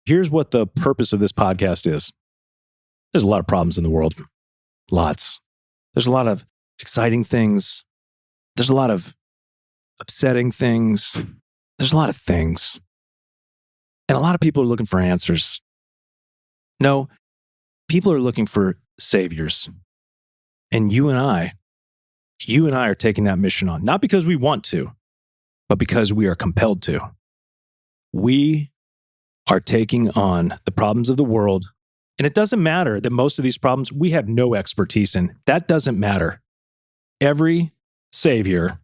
Here's what the purpose of this podcast is. There's a lot of problems in the world. Lots. There's a lot of exciting things. There's a lot of upsetting things. There's a lot of things. And a lot of people are looking for answers. No, people are looking for saviors. And you and I are taking that mission on, not because we want to, but because we are compelled to. We are taking on the problems of the world. And it doesn't matter that most of these problems we have no expertise in. That doesn't matter. Every savior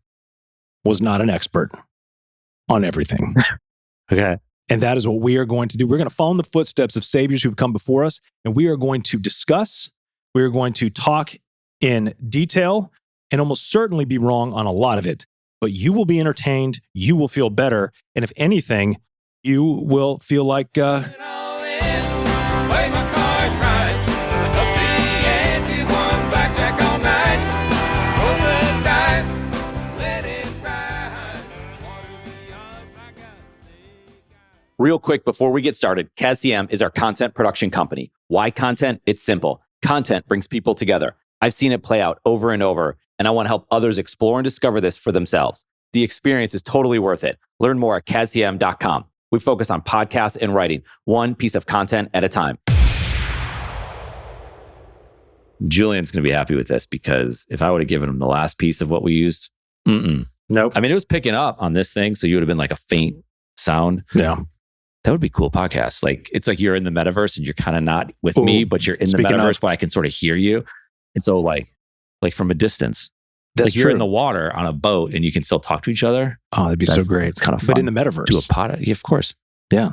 was not an expert on everything. Okay. And that is what we are going to do. We're going to follow in the footsteps of saviors who've come before us, and we are going to discuss, we are going to talk in detail, and almost certainly be wrong on a lot of it. But you will be entertained, you will feel better, and if anything, you will feel like... Real quick, before we get started, CASDM is our content production company. Why content? It's simple. Content brings people together. I've seen it play out over and over, and I want to help others explore and discover this for themselves. The experience is totally worth it. Learn more at CASDM.com. We focus on podcasts and writing, one piece of content at a time. Julian's going to be happy with this because if I would have given him the last piece of what we used, Nope. I mean, it was picking up on this thing, so you would have been like a faint sound. Yeah. That would be cool podcast. Like, it's like you're in the metaverse and you're kind of not with me, but you're in the metaverse, but I can sort of hear you. And so like from a distance, that's like you're in the water on a boat and you can still talk to each other. Oh, that'd be so great. It's kind of fun. But in the metaverse. Do a pod. Yeah, of course. Yeah.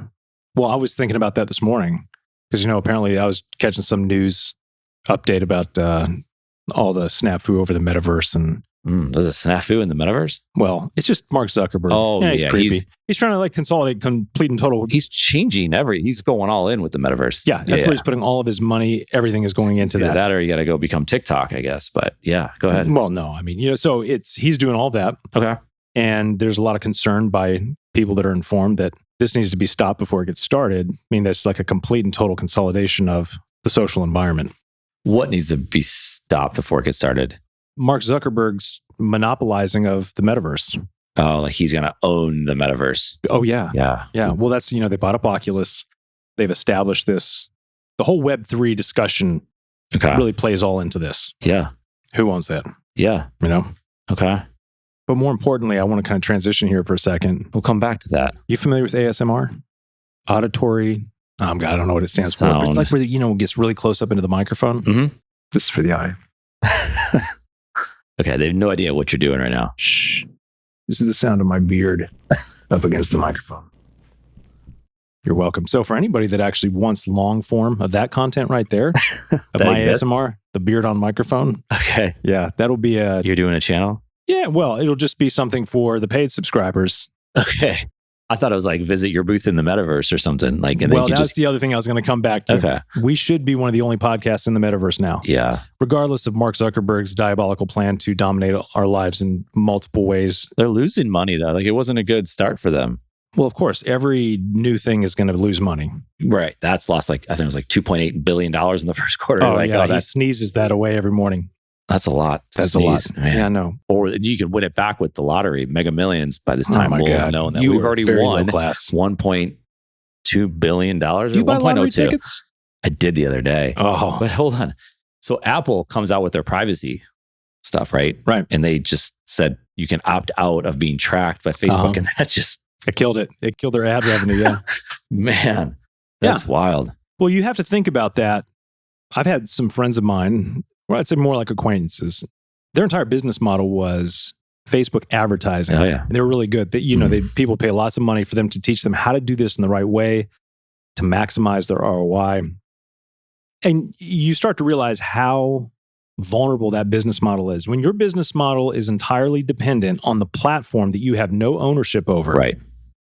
Well, I was thinking about that this morning because, apparently I was catching some news update about all the snafu over the metaverse and There's a snafu in the metaverse? Well, it's just Mark Zuckerberg. Oh, he's creepy. He's trying to consolidate complete and total. He's changing he's going all in with the metaverse. Yeah, that's where he's putting all of his money. Everything is going into that. That or you got to go become TikTok, I guess. But yeah, go ahead. Well, no, I mean, so he's doing all that. Okay. And there's a lot of concern by people that are informed that this needs to be stopped before it gets started. I mean, that's like a complete and total consolidation of the social environment. What needs to be stopped before it gets started? Mark Zuckerberg's monopolizing of the metaverse. Oh, like he's going to own the metaverse. Oh, yeah. Yeah. Yeah. Well, that's, they bought up Oculus. They've established this. The whole Web3 discussion really plays all into this. Yeah. Who owns that? Yeah. Okay. But more importantly, I want to kind of transition here for a second. We'll come back to that. You familiar with ASMR? Auditory? I don't know what it stands for. But it's like where, it gets really close up into the microphone. Mm-hmm. This is for the eye. Okay, they have no idea what you're doing right now. Shh. This is the sound of my beard up against the microphone. You're welcome. So for anybody that actually wants long form of that content right there, of my ASMR, the beard on microphone. Okay. Yeah, that'll be You're doing a channel? Yeah, well, it'll just be something for the paid subscribers. Okay. I thought it was like visit your booth in the metaverse or something. That's the other thing I was going to come back to. Okay. We should be one of the only podcasts in the metaverse now. Yeah. Regardless of Mark Zuckerberg's diabolical plan to dominate our lives in multiple ways. They're losing money though. Like it wasn't a good start for them. Well, of course, every new thing is going to lose money. Right. That's lost I think it was $2.8 billion in the first quarter. Oh, he sneezes that away every morning. That's a lot. That's a lot. Man. Yeah, I know. Or you could win it back with the lottery, Mega Millions. By this time, we'll have known that we've already won $1.2 billion. Do you buy lottery tickets? I did the other day. Oh. But hold on. So Apple comes out with their privacy stuff, right? Right. And they just said you can opt out of being tracked by Facebook. And that just... It killed it. It killed their ad revenue, yeah. Man, that's wild. Well, you have to think about that. I've had some friends of mine... Well, I'd say more like acquaintances. Their entire business model was Facebook advertising. Oh, yeah. And they were really good. People pay lots of money for them to teach them how to do this in the right way, to maximize their ROI. And you start to realize how vulnerable that business model is. When your business model is entirely dependent on the platform that you have no ownership over, right?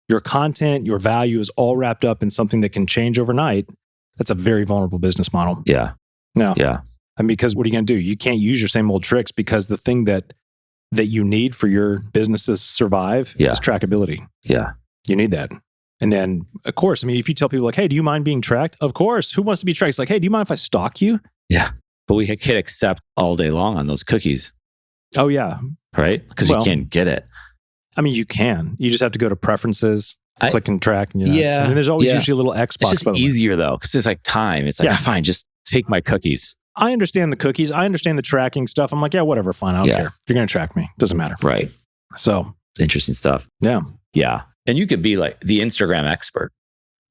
Your content, your value is all wrapped up in something that can change overnight. That's a very vulnerable business model. Yeah. No. Yeah. I mean, because what are you going to do? You can't use your same old tricks because the thing that you need for your business to survive is trackability. Yeah. You need that. And then, of course, I mean, if you tell people like, hey, do you mind being tracked? Of course. Who wants to be tracked? It's like, hey, do you mind if I stalk you? Yeah. But we can accept all day long on those cookies. Oh, yeah. Right? Because you can't get it. I mean, you can. You just have to go to preferences, click and track. And, yeah. I mean, there's always usually a little X box. It's just easier though, because it's like time. It's like, fine, just take my cookies. I understand the cookies. I understand the tracking stuff. I'm like, yeah, whatever, fine. I don't care. You're going to track me. Doesn't matter. Right. So it's interesting stuff. Yeah. Yeah. And you could be like the Instagram expert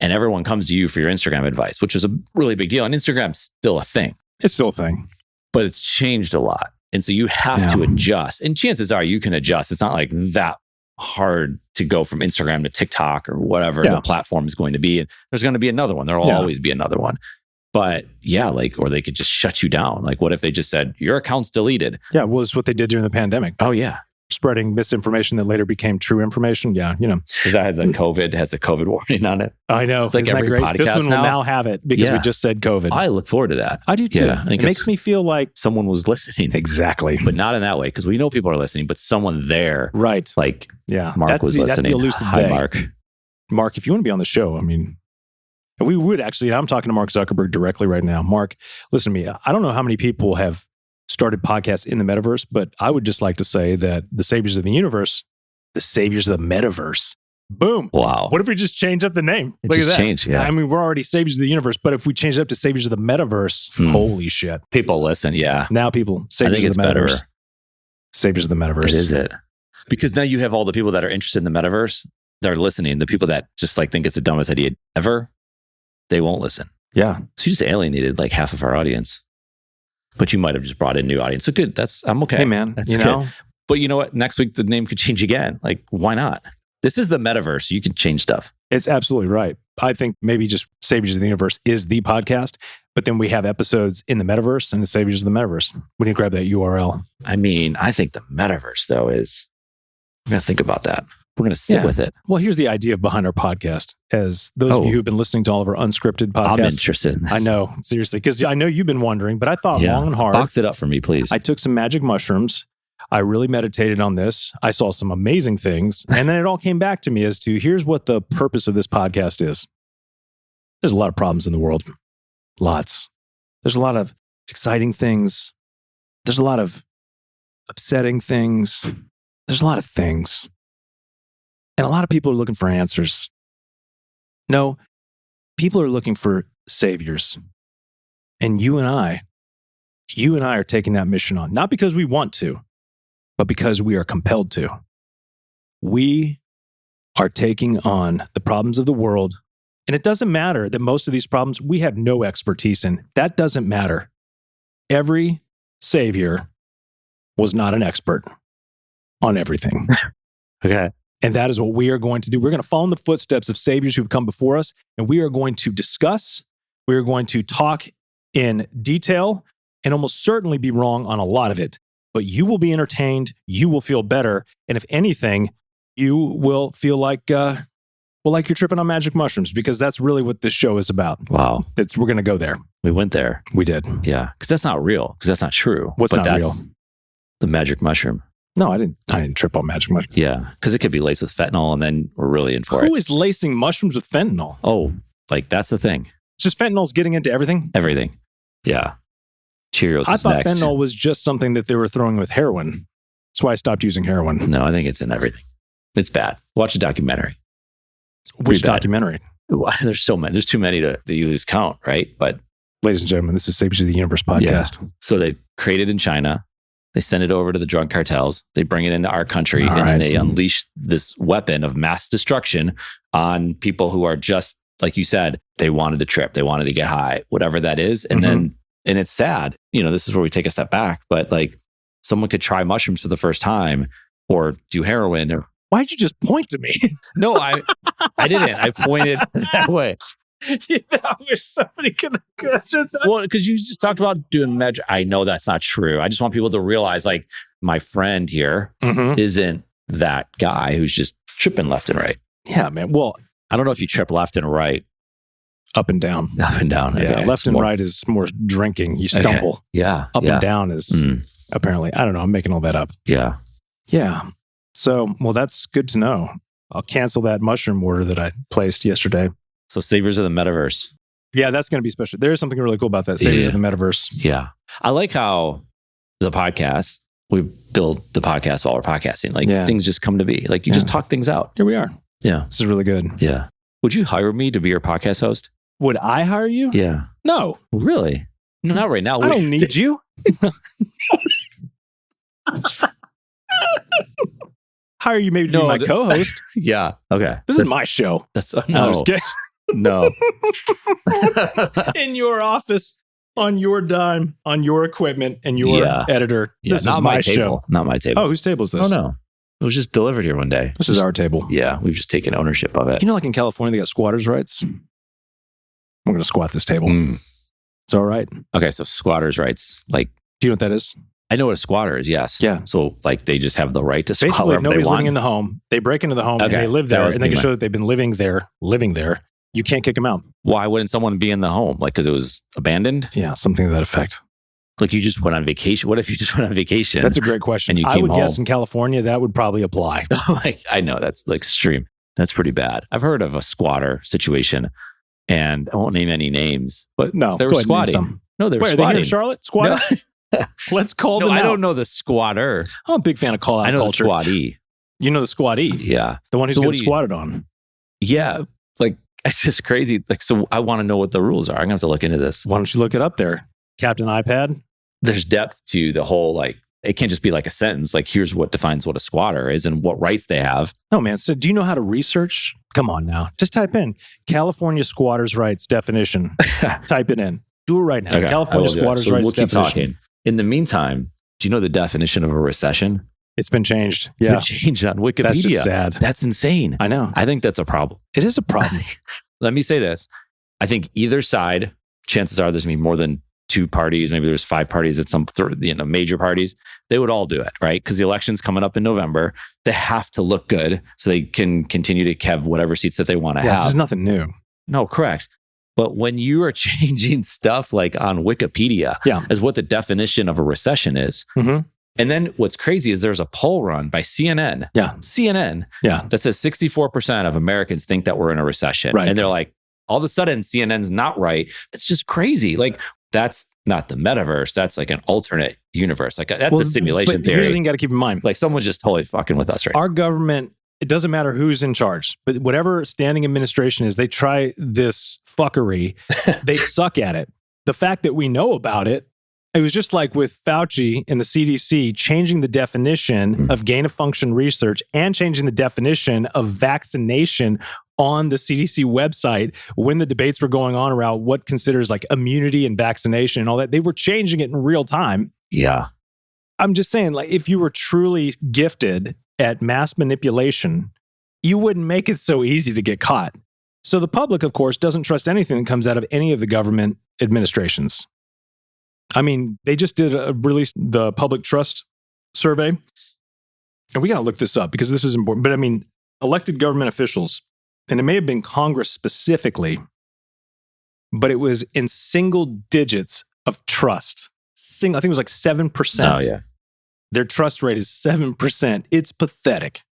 and everyone comes to you for your Instagram advice, which is a really big deal. And Instagram's still a thing. It's still a thing. But it's changed a lot. And so you have to adjust. And chances are you can adjust. It's not like that hard to go from Instagram to TikTok or whatever the platform is going to be. And there's going to be another one. There will always be another one. But or they could just shut you down. Like, what if they just said, your account's deleted? Yeah, well, it's what they did during the pandemic. Oh, yeah. Spreading misinformation that later became true information. Yeah, Because that has the COVID warning on it. I know. It's like every podcast this one will now have it because we just said COVID. I look forward to that. I do too. Yeah, it makes me feel like someone was listening. Exactly. But not in that way, because we know people are listening, but someone there. Right. Like, Mark was listening. That's the elusive Hi, thing. Mark. Mark, if you want to be on the show, I mean, we would actually, I'm talking to Mark Zuckerberg directly right now. Mark, listen to me. I don't know how many people have started podcasts in the metaverse, but I would just like to say that the saviors of the universe, the saviors of the metaverse, boom. Wow. What if we just change up the name? Look at that. Change, yeah. I mean, we're already saviors of the universe, but if we change it up to saviors of the metaverse, holy shit. People listen, yeah. Now people, saviors of the metaverse. Better. Saviors of the metaverse. It is it. Because now you have all the people that are interested in the metaverse, they're listening. The people that just like think it's the dumbest idea ever, they won't listen. Yeah. So you just alienated like half of our audience. But you might have just brought in new audience. So good. I'm okay. Hey, man. That's good. But you know what? Next week, the name could change again. Like, why not? This is the metaverse. You can change stuff. It's absolutely right. I think maybe just Saviors of the Universe is the podcast, but then we have episodes in the metaverse and the Saviors of the Metaverse. We need to grab that URL. I mean, I think the metaverse, though, is... We're going to think about that. We're going to sit with it. Well, here's the idea behind our podcast. As those of you who've been listening to all of our unscripted podcasts. I'm interested in this. I know, seriously, because I know you've been wondering, but I thought long and hard. Box it up for me, please. I took some magic mushrooms. I really meditated on this. I saw some amazing things. And then it all came back to me as to here's what the purpose of this podcast is. There's a lot of problems in the world. Lots. There's a lot of exciting things. There's a lot of upsetting things. There's a lot of things. And a lot of people are looking for answers. No, people are looking for saviors. And you and I are taking that mission on, not because we want to, but because we are compelled to. We are taking on the problems of the world. And it doesn't matter that most of these problems we have no expertise in. That doesn't matter. Every savior was not an expert on everything. Okay. And that is what we are going to do. We're going to follow in the footsteps of saviors who've come before us, and we are going to discuss, we are going to talk in detail, and almost certainly be wrong on a lot of it. But you will be entertained, you will feel better, and if anything, you will feel like, you're tripping on magic mushrooms, because that's really what this show is about. Wow. We're going to go there. We went there. We did. Yeah. Because that's not real. Because that's not true. What's not real? The magic mushroom. No, I didn't trip on magic mushrooms. Yeah, because it could be laced with fentanyl, and then we're really in for it. Who is lacing mushrooms with fentanyl? Oh, like that's the thing. It's just fentanyl's getting into everything? Everything. Yeah. Cheerios I is thought next. fentanyl was just something that they were throwing with heroin. That's why I stopped using heroin. No, I think it's in everything. It's bad. Watch a documentary. Which documentary? There's so many. There's too many that you lose count, right? But ladies and gentlemen, this is Saviors of the Universe podcast. Yeah. So they created in China. They send it over to the drug cartels. They bring it into our country, then they unleash this weapon of mass destruction on people who are just, like you said, they wanted to trip, they wanted to get high, whatever that is. And then, and it's sad, this is where we take a step back, but like someone could try mushrooms for the first time or do heroin. Or why'd you just point to me? No, I didn't. I pointed that way. I wish somebody could have that. Well, because you just talked about doing magic. I know that's not true. I just want people to realize, like, my friend here isn't that guy who's just tripping left and right. Yeah, man. Well, I don't know if you trip left and right. Up and down. Up and down. Yeah, okay. left and right is more drinking. You stumble. Okay. Yeah. Up and down is apparently, I don't know, I'm making all that up. Yeah. Yeah. So, well, that's good to know. I'll cancel that mushroom order that I placed yesterday. So Saviors of the Metaverse. Yeah, that's going to be special. There's something really cool about that. Saviors of the Metaverse. Yeah. I like how the podcast, we build the podcast while we're podcasting. Like things just come to be. Like you just talk things out. Here we are. Yeah. This is really good. Yeah. Would you hire me to be your podcast host? Would I hire you? Yeah. No. Really? No, not right now. I don't need you. Hire you maybe to be my co-host. Yeah. Okay. This is my show. That's no. No. In your office, on your dime, on your equipment, and your editor. Yeah, this is my table. show. Not my table. Oh, whose table is this? Oh, no. It was just delivered here one day. This is our table. Yeah. We've just taken ownership of it. You know, like in California, they got squatters' rights. We're going to squat this table. It's all right. Okay. So squatters' rights. Like, do you know what that is? I know what a squatter is, yes. Yeah. So, like, they just have the right to squat basically, wherever nobody's they want. living in the home. They break into the home and they live there, and they can show that they've been living there. You can't kick them out. Why wouldn't someone be in the home? Like, because it was abandoned? Yeah, something to that effect. Like, you just went on vacation. What if you just went on vacation? That's a great question. And you I came would home? guess in California, that would probably apply. Like, I know that's like extreme. That's pretty bad. I've heard of a squatter situation, and I won't name any names, but no, they were squatting. No, they were squatting. Are they here in Charlotte? Squatter? No. Let's call them out. I don't know the squatter. I'm a big fan of call-out culture. I know the squattee. You know the squattee? Yeah. The one who's getting squatted on. Yeah. Like, it's just crazy. Like, so I want to know what the rules are. I'm going to have to look into this. Why don't you look it up there? Captain iPad? There's depth to the whole, like, it can't just be like a sentence. Like, here's what defines what a squatter is and what rights they have. No, man. So do you know how to research? Come on now. Just type in California squatters' rights definition. Type it in. Do it right now. Okay, California squatters' rights definition. We'll keep talking. In the meantime, do you know the definition of a recession? It's been changed. It's been changed on Wikipedia. That's just sad. That's insane. I know. I think that's a problem. It is a problem. Let me say this. I think either side, chances are there's going to be more than two parties. Maybe there's 5 parties at some major parties. They would all do it, right? Because the election's coming up in November. They have to look good so they can continue to have whatever seats that they want to have. This is nothing new. No, correct. But when you are changing stuff like on Wikipedia as what the definition of a recession is, and then what's crazy is there's a poll run by CNN. CNN. That says 64% of Americans think that we're in a recession. Right. And they're like, all of a sudden, CNN's not right. It's just crazy. Like, that's not the metaverse. That's like an alternate universe. Like, that's a simulation theory. Here's the thing you got to keep in mind. Like, someone's just totally fucking with us right now. Our government, it doesn't matter who's in charge, but whatever standing administration is, they try this fuckery. They suck at it. The fact that we know about it, it was just like with Fauci and the CDC changing the definition of gain-of-function research and changing the definition of vaccination on the CDC website when the debates were going on around what considers like immunity and vaccination and all that. They were changing it in real time. Yeah. I'm just saying, like, if you were truly gifted at mass manipulation, you wouldn't make it so easy to get caught. So the public, of course, doesn't trust anything that comes out of any of the government administrations. I mean, they just released the public trust survey. And we got to look this up because this is important. But I mean, elected government officials, and it may have been Congress specifically, but it was in single digits of trust. I think it was like 7%. Oh, yeah. Their trust rate is 7%. It's pathetic.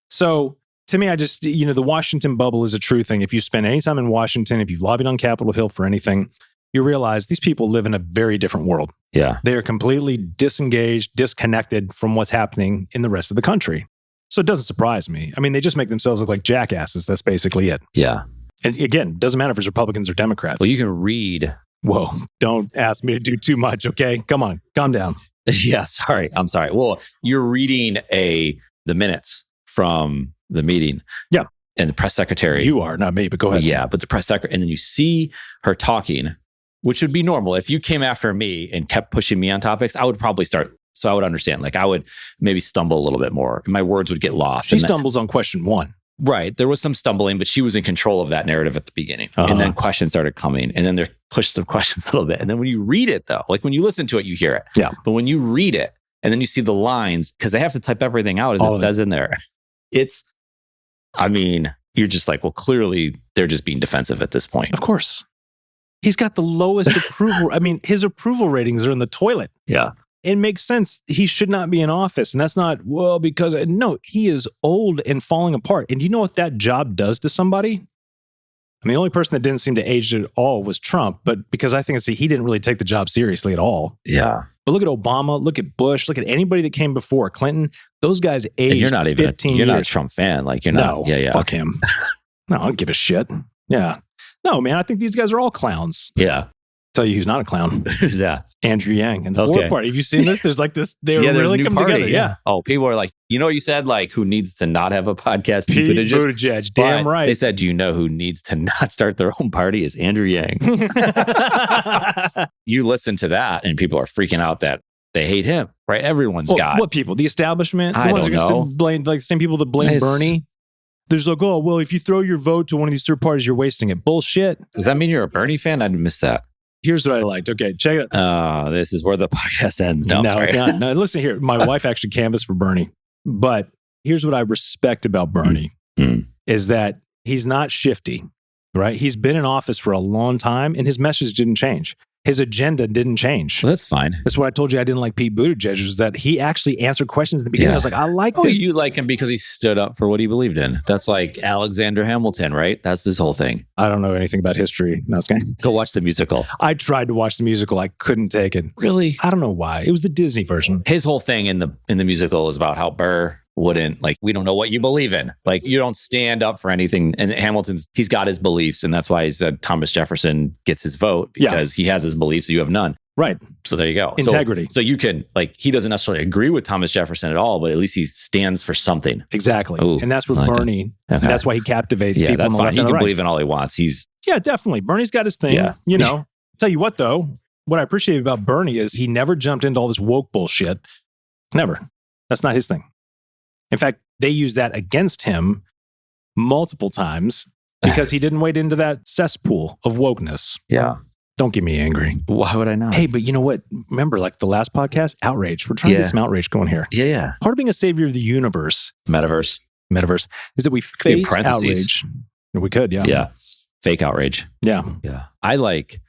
So to me, the Washington bubble is a true thing. If you spend any time in Washington, if you've lobbied on Capitol Hill for anything, you realize these people live in a very different world. Yeah. They are completely disengaged, disconnected from what's happening in the rest of the country. So it doesn't surprise me. I mean, they just make themselves look like jackasses. That's basically it. Yeah. And again, it doesn't matter if it's Republicans or Democrats. Well, you can read. Whoa, don't ask me to do too much, okay? Come on, calm down. Yeah, sorry. I'm sorry. Well, you're reading the minutes from the meeting. Yeah. And the press secretary. You are, not me, but go ahead. Yeah, but the press secretary. And then you see her talking, which would be normal. If you came after me and kept pushing me on topics, I would probably start. So I would understand. Like, I would maybe stumble a little bit more. My words would get lost. She stumbles on question 1. Right. There was some stumbling, but she was in control of that narrative at the beginning. And then questions started coming. And then they pushed some questions a little bit. And then when you read it, though, like when you listen to it, you hear it. Yeah. But when you read it, and then you see the lines, because they have to type everything out as it says in there. You're just like, well, clearly they're just being defensive at this point. Of course. He's got the lowest approval. I mean, his approval ratings are in the toilet. Yeah. it makes sense. He should not be in office. And that's not, well, because no, he is old and falling apart. And you know what that job does to somebody? I mean, the only person that didn't seem to age at all was Trump, but because I think he didn't really take the job seriously at all. Yeah. But look at Obama, look at Bush, look at anybody that came before Clinton. Those guys aged. And you're not even 15 you're years. not a Trump fan. Like you're not. No, Yeah. Fuck him. No, I don't give a shit. Yeah. No, man, I think these guys are all clowns. Yeah. Tell you who's not a clown. Who's that? Andrew Yang. And the fourth party. Have you seen this? There's like this, they really come together. Yeah. Oh, people are like, you know what you said? Like, who needs to not have a podcast? Pete Buttigieg. Damn right. They said, do you know who needs to not start their own party is Andrew Yang. You listen to that and people are freaking out that they hate him, right? Everyone's got. What people? The establishment? The I ones don't that know. Blame, like the same people that blame Bernie? There's like, oh, well, if you throw your vote to one of these third parties, you're wasting it. Bullshit. Does that mean you're a Bernie fan? I missed that. Here's what I liked. Okay, check it out. This is where the podcast ends. No, it's not. No, listen here. My wife actually canvassed for Bernie. But here's what I respect about Bernie is that he's not shifty, right? He's been in office for a long time and his message didn't change. His agenda didn't change. Well, that's fine. That's what I told you I didn't like Pete Buttigieg, was that he actually answered questions in the beginning. Yeah. I was like, I like this. You like him because he stood up for what he believed in. That's like Alexander Hamilton, right? That's his whole thing. I don't know anything about history. No, okay. Go watch the musical. I tried to watch the musical. I couldn't take it. Really? I don't know why. It was the Disney version. His whole thing in the musical is about how Burr wouldn't, like, we don't know what you believe in. Like, you don't stand up for anything. And he's got his beliefs. And that's why he said Thomas Jefferson gets his vote because he has his beliefs. So you have none. Right. So there you go. Integrity. So you can, like, he doesn't necessarily agree with Thomas Jefferson at all, but at least he stands for something. Exactly. Ooh, and that's what Bernie, that's why he captivates people. That's on the fine. left He and can the right. believe in all he wants. Yeah, definitely. Bernie's got his thing. Yeah. You know, tell you what, though, what I appreciate about Bernie is he never jumped into all this woke bullshit. Never. That's not his thing. In fact, they use that against him multiple times because he didn't wade into that cesspool of wokeness. Yeah. Don't get me angry. Why would I not? Hey, but you know what? Remember, like the last podcast, outrage. We're trying to get some outrage going here. Yeah. Part of being a savior of the universe, Metaverse, is that we face outrage. We could, yeah. Yeah. Fake outrage. Yeah. Yeah. I like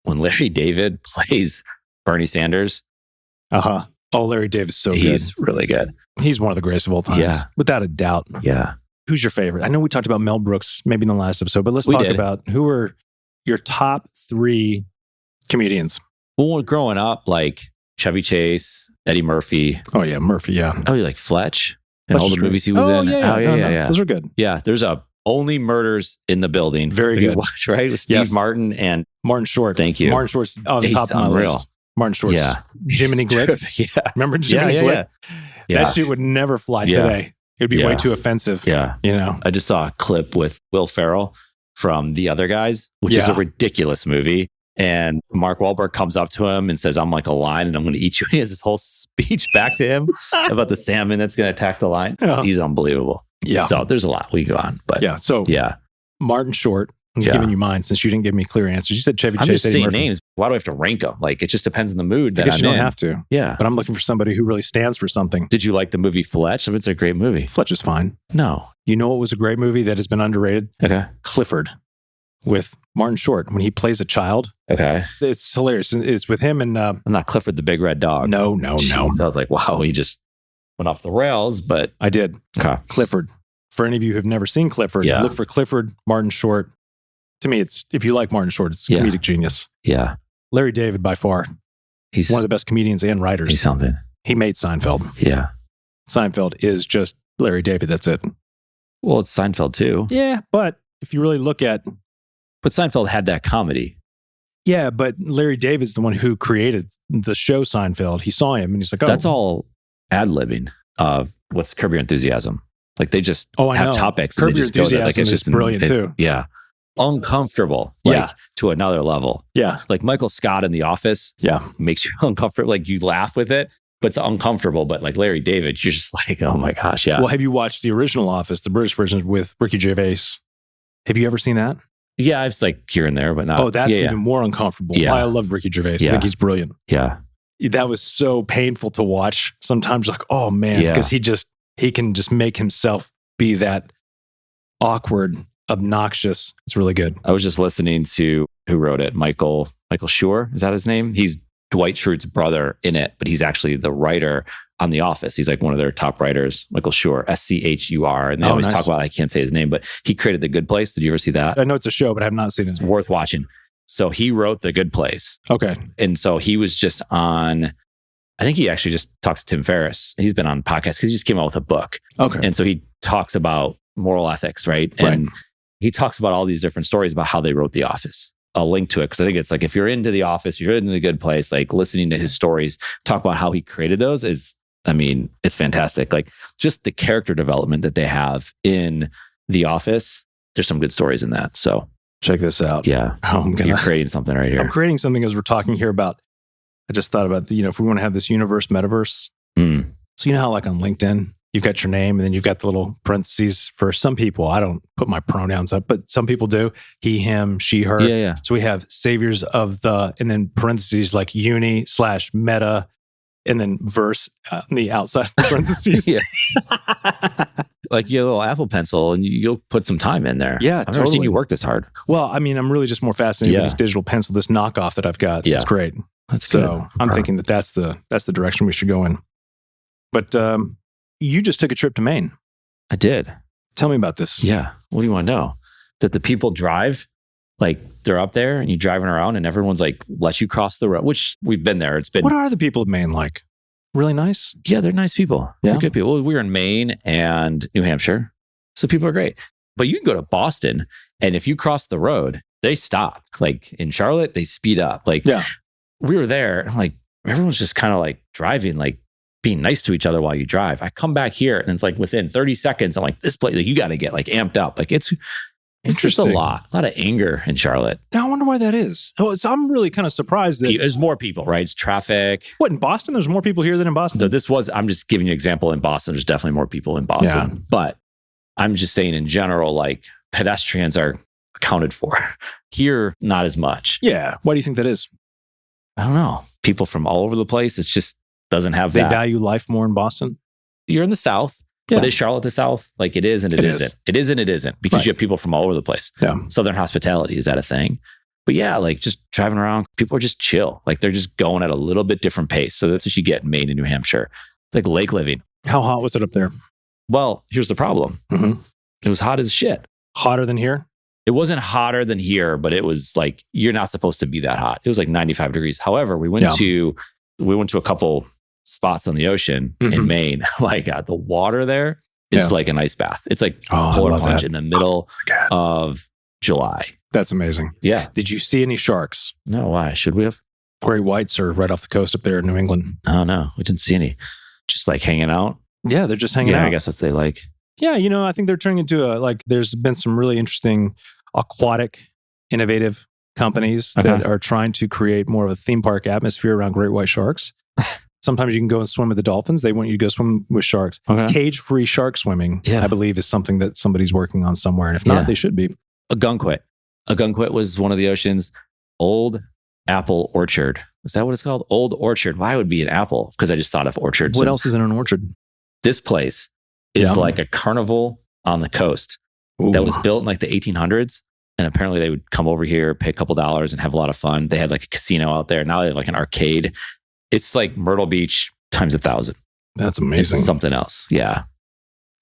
when Larry David plays Bernie Sanders. Uh-huh. Oh, Larry David's so good. He's really good. He's one of the greatest of all time. Yeah. Without a doubt. Yeah. Who's your favorite? I know we talked about Mel Brooks maybe in the last episode, but let's talk about who are your top 3 comedians. Well, growing up, like Chevy Chase, Eddie Murphy. Oh, yeah. Murphy, yeah. Oh, you like Fletch? And all the movies he was in? Yeah. Oh, yeah. Those are good. Yeah. There's Only Murders in the Building. Very good. Watch, right? With Steve Martin and Martin Short. Thank you. Martin Short's on the top of my list. Martin Short's. Yeah. Jiminy Glick. Yeah. Remember Jiminy Glick? Yeah. That shit would never fly today. It would be way too offensive. Yeah. You know? I just saw a clip with Will Ferrell from The Other Guys, which is a ridiculous movie. And Mark Whalberg comes up to him and says, I'm like a lion and I'm going to eat you. And he has this whole speech back to him about the salmon that's going to attack the lion. Yeah. He's unbelievable. Yeah. So there's a lot we go on. But Martin Short. I'm giving you mine since you didn't give me clear answers. You said Chevy Chase. I'm just Eddie saying Murphy. names. Why do I have to rank them? Like, it just depends on the mood that I guess I'm you don't in. have to. Yeah. But I'm looking for somebody who really stands for something. Did you like the movie Fletch? It's a great movie. Fletch is fine. No. You know what was a great movie that has been underrated? Okay. Clifford with Martin Short when he plays a child. Okay. It's hilarious. It's with him and... I'm not Clifford the Big Red Dog. No. Jeez, I was like, wow, he just went off the rails, but... I did. Okay. Clifford. For any of you who have never seen Clifford, look for Clifford, Martin Short. To me, it's if you like Martin Short, it's comedic genius. Yeah. Larry David, by far. He's one of the best comedians and writers. He's something. He made Seinfeld. Yeah. Seinfeld is just Larry David. That's it. Well, it's Seinfeld too. Yeah, but if you really look at... But Seinfeld had that comedy. Yeah, but Larry David's the one who created the show Seinfeld. He saw him and he's like, oh. That's all ad-libbing with Curb Your Enthusiasm. Like they just have topics. Curb Your Enthusiasm is brilliant too. Yeah. Uncomfortable. To another level. Yeah. Like Michael Scott in The Office. Yeah. Makes you uncomfortable. Like you laugh with it, but it's uncomfortable. But like Larry David, you're just like, oh my gosh. Yeah. Well, have you watched the original Office, the British version with Ricky Gervais? Have you ever seen that? Yeah. It's like here and there, but not. Oh, that's even more uncomfortable. Yeah. I love Ricky Gervais. I think he's brilliant. Yeah. That was so painful to watch. Sometimes like, oh man, because he can just make himself be that awkward, obnoxious. It's really good. I was just listening to who wrote it, Michael Schur. Is that his name? He's Dwight Schrute's brother in it, but he's actually the writer on The Office. He's like one of their top writers, Michael Schur, Schur. And they always talk about, I can't say his name, but he created The Good Place. Did you ever see that? I know it's a show, but I have not seen it. It's worth watching. So he wrote The Good Place. Okay. And so he was just on, I think he actually just talked to Tim Ferriss. He's been on podcasts because he just came out with a book. Okay. And so he talks about moral ethics, right? And he talks about all these different stories about how they wrote The Office. I'll link to it because I think it's like if you're into The Office, you're into The Good Place, like listening to his stories, talk about how he created those is, I mean, it's fantastic. Like just the character development that they have in The Office, there's some good stories in that. So check this out. Yeah. You're creating something right here. I'm creating something as we're talking here about, I just thought about, if we want to have this universe, metaverse. So you know how like on LinkedIn, you've got your name and then you've got the little parentheses for some people. I don't put my pronouns up, but some people do. He, him, she, her. Yeah. So we have saviors of the, and then parentheses like uni/meta, and then verse on the outside of the parentheses. Like your little Apple Pencil and you'll put some time in there. Yeah, I've never seen you work this hard. Well, I mean, I'm really just more fascinated with this digital pencil, this knockoff that I've got. It's great. That's so good. I'm thinking that's the direction we should go in. But you just took a trip to Maine. I did. Tell me about this. Yeah. What do you want to know? That the people drive, like they're up there and you're driving around and everyone's like, let you cross the road, which we've been there. It's been. What are the people of Maine like? Really nice? Yeah, they're nice people. Yeah. They're good people. Well, we were in Maine and New Hampshire. So people are great. But you can go to Boston and if you cross the road, they stop. Like in Charlotte, they speed up. Like we were there and like everyone's just kind of like driving, like being nice to each other while you drive. I come back here and it's like within 30 seconds, I'm like, this place, like you got to get like amped up. Like it's just a lot of anger in Charlotte. Now, I wonder why that is. Oh, I'm really kind of surprised that there's more people, right? It's traffic. What, in Boston? There's more people here than in Boston? So I'm just giving you an example in Boston. There's definitely more people in Boston. Yeah. But I'm just saying in general, like pedestrians are accounted for. Here, not as much. Yeah. Why do you think that is? I don't know. People from all over the place. It's just doesn't have that. They value life more in Boston? You're in the South. But is Charlotte the South? Like it is and it isn't. It is and it isn't because you have people from all over the place. Yeah. Southern hospitality, is that a thing? But yeah, like just driving around, people are just chill. Like they're just going at a little bit different pace. So that's what you get in Maine and New Hampshire. It's like lake living. How hot was it up there? Well, here's the problem. It was hot as shit. Hotter than here? It wasn't hotter than here, but it was like, you're not supposed to be that hot. It was like 95 degrees. However, we went to a couple spots on the ocean in Maine. Like the water there is like an ice bath. It's like cold plunge in the middle of July. That's amazing. Yeah. Did you see any sharks? No, why? Should we have? Great whites are right off the coast up there in New England. Oh, no. We didn't see any. Just like hanging out. Yeah, they're just hanging out. I guess that's what they like. Yeah, I think they're turning into there's been some really interesting aquatic, innovative companies that are trying to create more of a theme park atmosphere around great white sharks. Sometimes you can go and swim with the dolphins. They want you to go swim with sharks. Cage-free shark swimming, I believe, is something that somebody's working on somewhere. And if not, they should be. A gunquit. A gunquit was one of the ocean's old apple orchard. Is that what it's called? Old orchard. Why would it be an apple? Because I just thought of orchards. What else is in an orchard? This place is like a carnival on the coast that was built in like the 1800s. And apparently they would come over here, pay a couple dollars and have a lot of fun. They had like a casino out there. Now they have like an arcade. It's like Myrtle Beach times 1,000. That's amazing. It's something else. Yeah.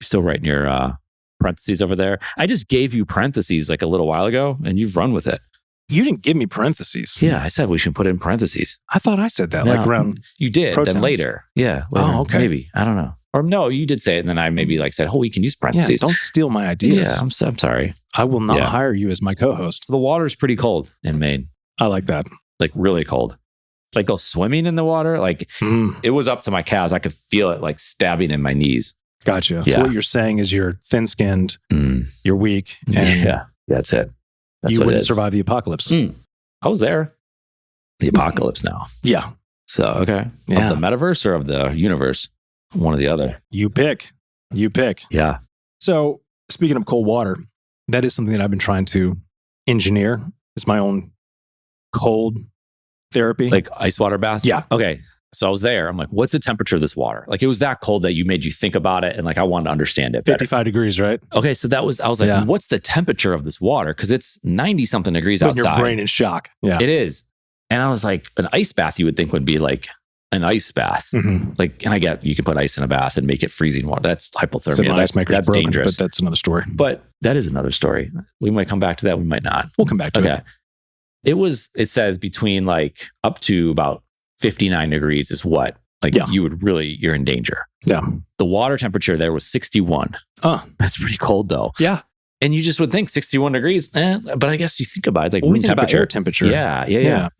You're still writing your parentheses over there. I just gave you parentheses like a little while ago and you've run with it. You didn't give me parentheses. Yeah, I said we should put in parentheses. I thought I said that like around You did, protons. Then later. Yeah. Later, okay. Maybe. I don't know. Or no, you did say it and then I maybe like said, we can use parentheses. Yeah, don't steal my ideas. Yeah, I'm sorry. I will not hire you as my co-host. The water's pretty cold in Maine. I like that. Like really cold. Like go swimming in the water. Like it was up to my calves. I could feel it like stabbing in my knees. Gotcha. Yeah. So what you're saying is you're thin-skinned, you're weak. And that's it. That's you wouldn't survive the apocalypse. I was there. The apocalypse now. Yeah. So, okay. Yeah. Of the metaverse or of the universe? One or the other. You pick. Yeah. So speaking of cold water, that is something that I've been trying to engineer. It's my own cold therapy. Like ice water baths? Yeah. Okay. So I was there. I'm like, what's the temperature of this water? Like it was that cold that you made you think about it. And like, I wanted to understand it better. 55 degrees, right? Okay. So I was like, what's the temperature of this water? Because it's 90 something degrees outside. Your brain in shock. Yeah. It is. And I was like, an ice bath you would think would be like an ice bath. Like, and I get you can put ice in a bath and make it freezing water. That's hypothermia. So my ice maker's that's broken, dangerous. but that's another story. But that is another story. We might come back to that. We might not. We'll come back to it. It says between like up to about 59 degrees is what? Like you're in danger. Yeah. The water temperature there was 61. Oh, that's pretty cold though. Yeah. And you just would think 61 degrees, but I guess you think about it, like room room temperature. About air temperature. Yeah.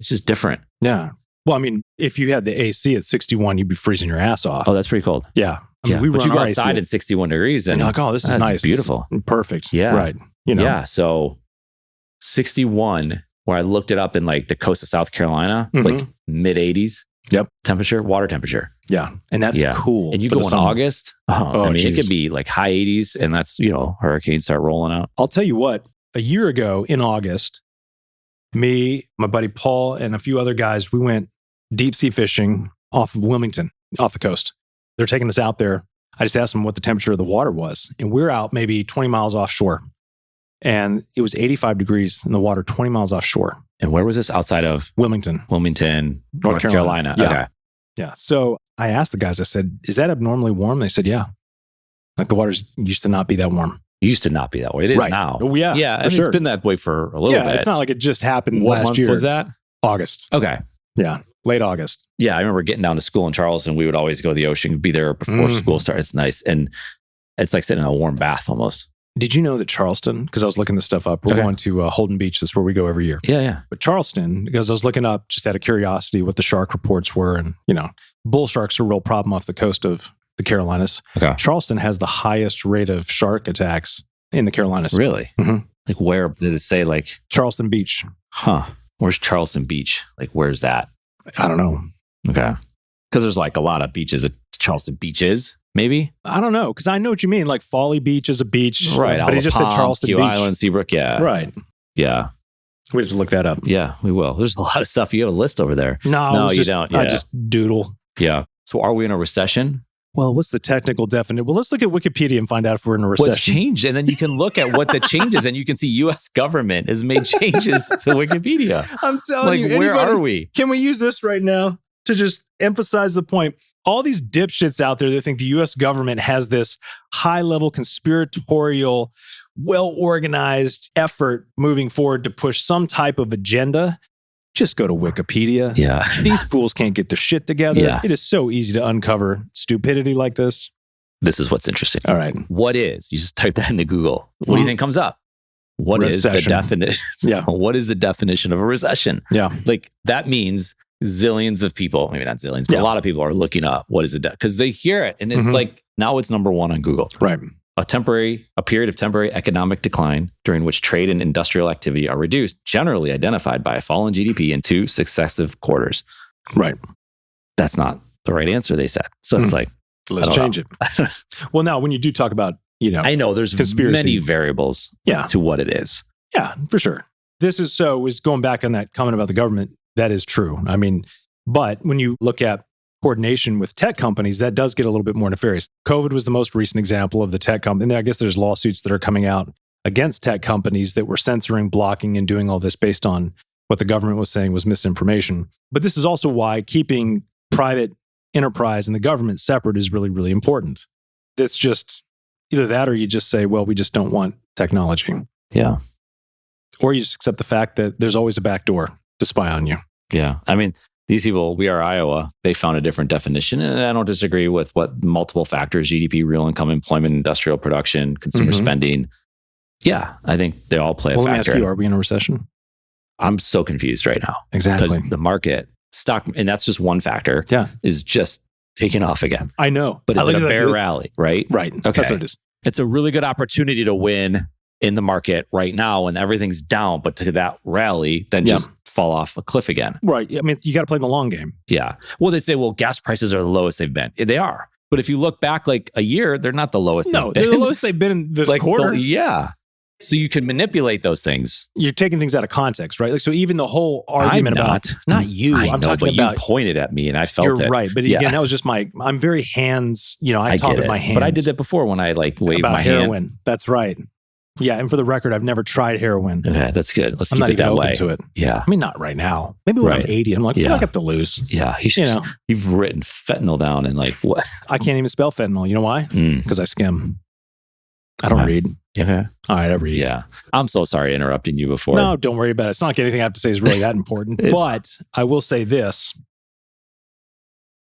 It's just different. Yeah. Well, I mean, if you had the AC at 61, you'd be freezing your ass off. Oh, that's pretty cold. Yeah. I mean, but you go outside at 61 degrees and you're like, oh, this is nice. Beautiful. Perfect. Yeah. Right. Yeah. So 61, where I looked it up in like the coast of South Carolina, like mid 80s. Yep. Temperature, water temperature. Yeah. And that's cool. And you go in August. It could be like high 80s and that's, hurricanes start rolling out. I'll tell you what, a year ago in August, me, my buddy Paul, and a few other guys, we went deep sea fishing off of Wilmington, off the coast. They're taking us out there. I just asked them what the temperature of the water was. And we're out maybe 20 miles offshore. And it was 85 degrees in the water, 20 miles offshore. And where was this? Outside of Wilmington, North Carolina. Yeah. Okay. Yeah. So I asked the guys, I said, is that abnormally warm? They said, yeah. Like the water used to not be that warm. Used to not be that way. It is now. Oh, yeah. Yeah. For sure. It's been that way for a little bit. It's not like it just happened what last month year. Was that? August. Okay. Yeah. Late August. Yeah. I remember getting down to school in Charleston. We would always go to the ocean, be there before school started. It's nice. And it's like sitting in a warm bath almost. Did you know that Charleston, because I was looking this stuff up, we're going to Holden Beach. That's where we go every year. Yeah. But Charleston, because I was looking up just out of curiosity what the shark reports were. And, bull sharks are a real problem off the coast of the Carolinas. Okay. Charleston has the highest rate of shark attacks in the Carolinas. Really? Like where did it say like? Charleston Beach. Huh. Where's Charleston Beach? Like where's that? I don't know. Okay. Because there's like a lot of beaches at Charleston Beach is. Maybe? I don't know, because I know what you mean. Like Folly Beach is a beach. Right. But he just said Charleston Q Beach. Island, Seabrook. Yeah. Right. Yeah. We have to look that up. Yeah, we will. There's a lot of stuff. You have a list over there. No, you don't. Yeah. I just doodle. Yeah. So are we in a recession? Well, what's the technical definition? Well, let's look at Wikipedia and find out if we're in a recession. What's changed? And then you can look at what the changes and you can see U.S. government has made changes to Wikipedia. I'm telling you. Where are we? Can we use this right now to just emphasize the point? All these dipshits out there that think the U.S. government has this high-level conspiratorial, well-organized effort moving forward to push some type of agenda, just go to Wikipedia. Yeah. These fools can't get their shit together. Yeah. It is so easy to uncover stupidity like this. This is what's interesting. All right. What is? You just type that into Google. What do you think comes up? What Recession. is the definition? Yeah. What is the definition of a recession? Yeah. Like that means zillions of people, maybe not zillions, but a lot of people are looking up what is it because they hear it and it's like now it's number one on Google. Right. A period of temporary economic decline during which trade and industrial activity are reduced, generally identified by a fall in GDP in 2 successive quarters. Right. That's not the right answer, they said. So it's like, let's change it. Well, now when you do talk about, I know there's many variables to what it is. Yeah, for sure. This is going back on that comment about the government. That is true. I mean, but when you look at coordination with tech companies, that does get a little bit more nefarious. COVID was the most recent example of the tech company. And I guess there's lawsuits that are coming out against tech companies that were censoring, blocking, and doing all this based on what the government was saying was misinformation. But this is also why keeping private enterprise and the government separate is really, really important. It's just either that or you just say, well, we just don't want technology. Yeah. Or you just accept the fact that there's always a back door to spy on you. Yeah. I mean, these people, We Are Iowa, they found a different definition. And I don't disagree with what multiple factors, GDP, real income, employment, industrial production, consumer spending. Yeah, I think they all play a factor. Let me ask you, are we in a recession? I'm so confused right now. Exactly. Because the market, stock, and that's just one factor, is just taking off again. I know. But it's a bear rally, right? Right. Okay. That's what it is. It's a really good opportunity to win in the market right now when everything's down, but to that rally, then just fall off a cliff again. Right. I mean, you got to play the long game. Yeah. Well, they say, well, gas prices are the lowest they've been. They are. But if you look back like a year, they're not the lowest they've been. They're the lowest they've been in this quarter. So you can manipulate those things. You're taking things out of context, right? Like, so even the whole argument not you. I'm talking about. You pointed at me and I felt it. You're right. But again, that was just I'm very hands, I talk with my hands. But I did that before when I waved about my heroin. hand. That's right. Yeah, and for the record, I've never tried heroin. Okay, that's good. Let's I'm keep not it even that open way. to it. Yeah. I mean, not right now. Maybe when I'm 80, I'm like, what do I got to lose? Yeah. You've written fentanyl down and like, what? I can't even spell fentanyl. You know why? Because I skim. I don't read. Okay. All right, I read. Yeah. I'm so sorry interrupting you before. No, don't worry about it. It's not like anything I have to say is really that important. But I will say this.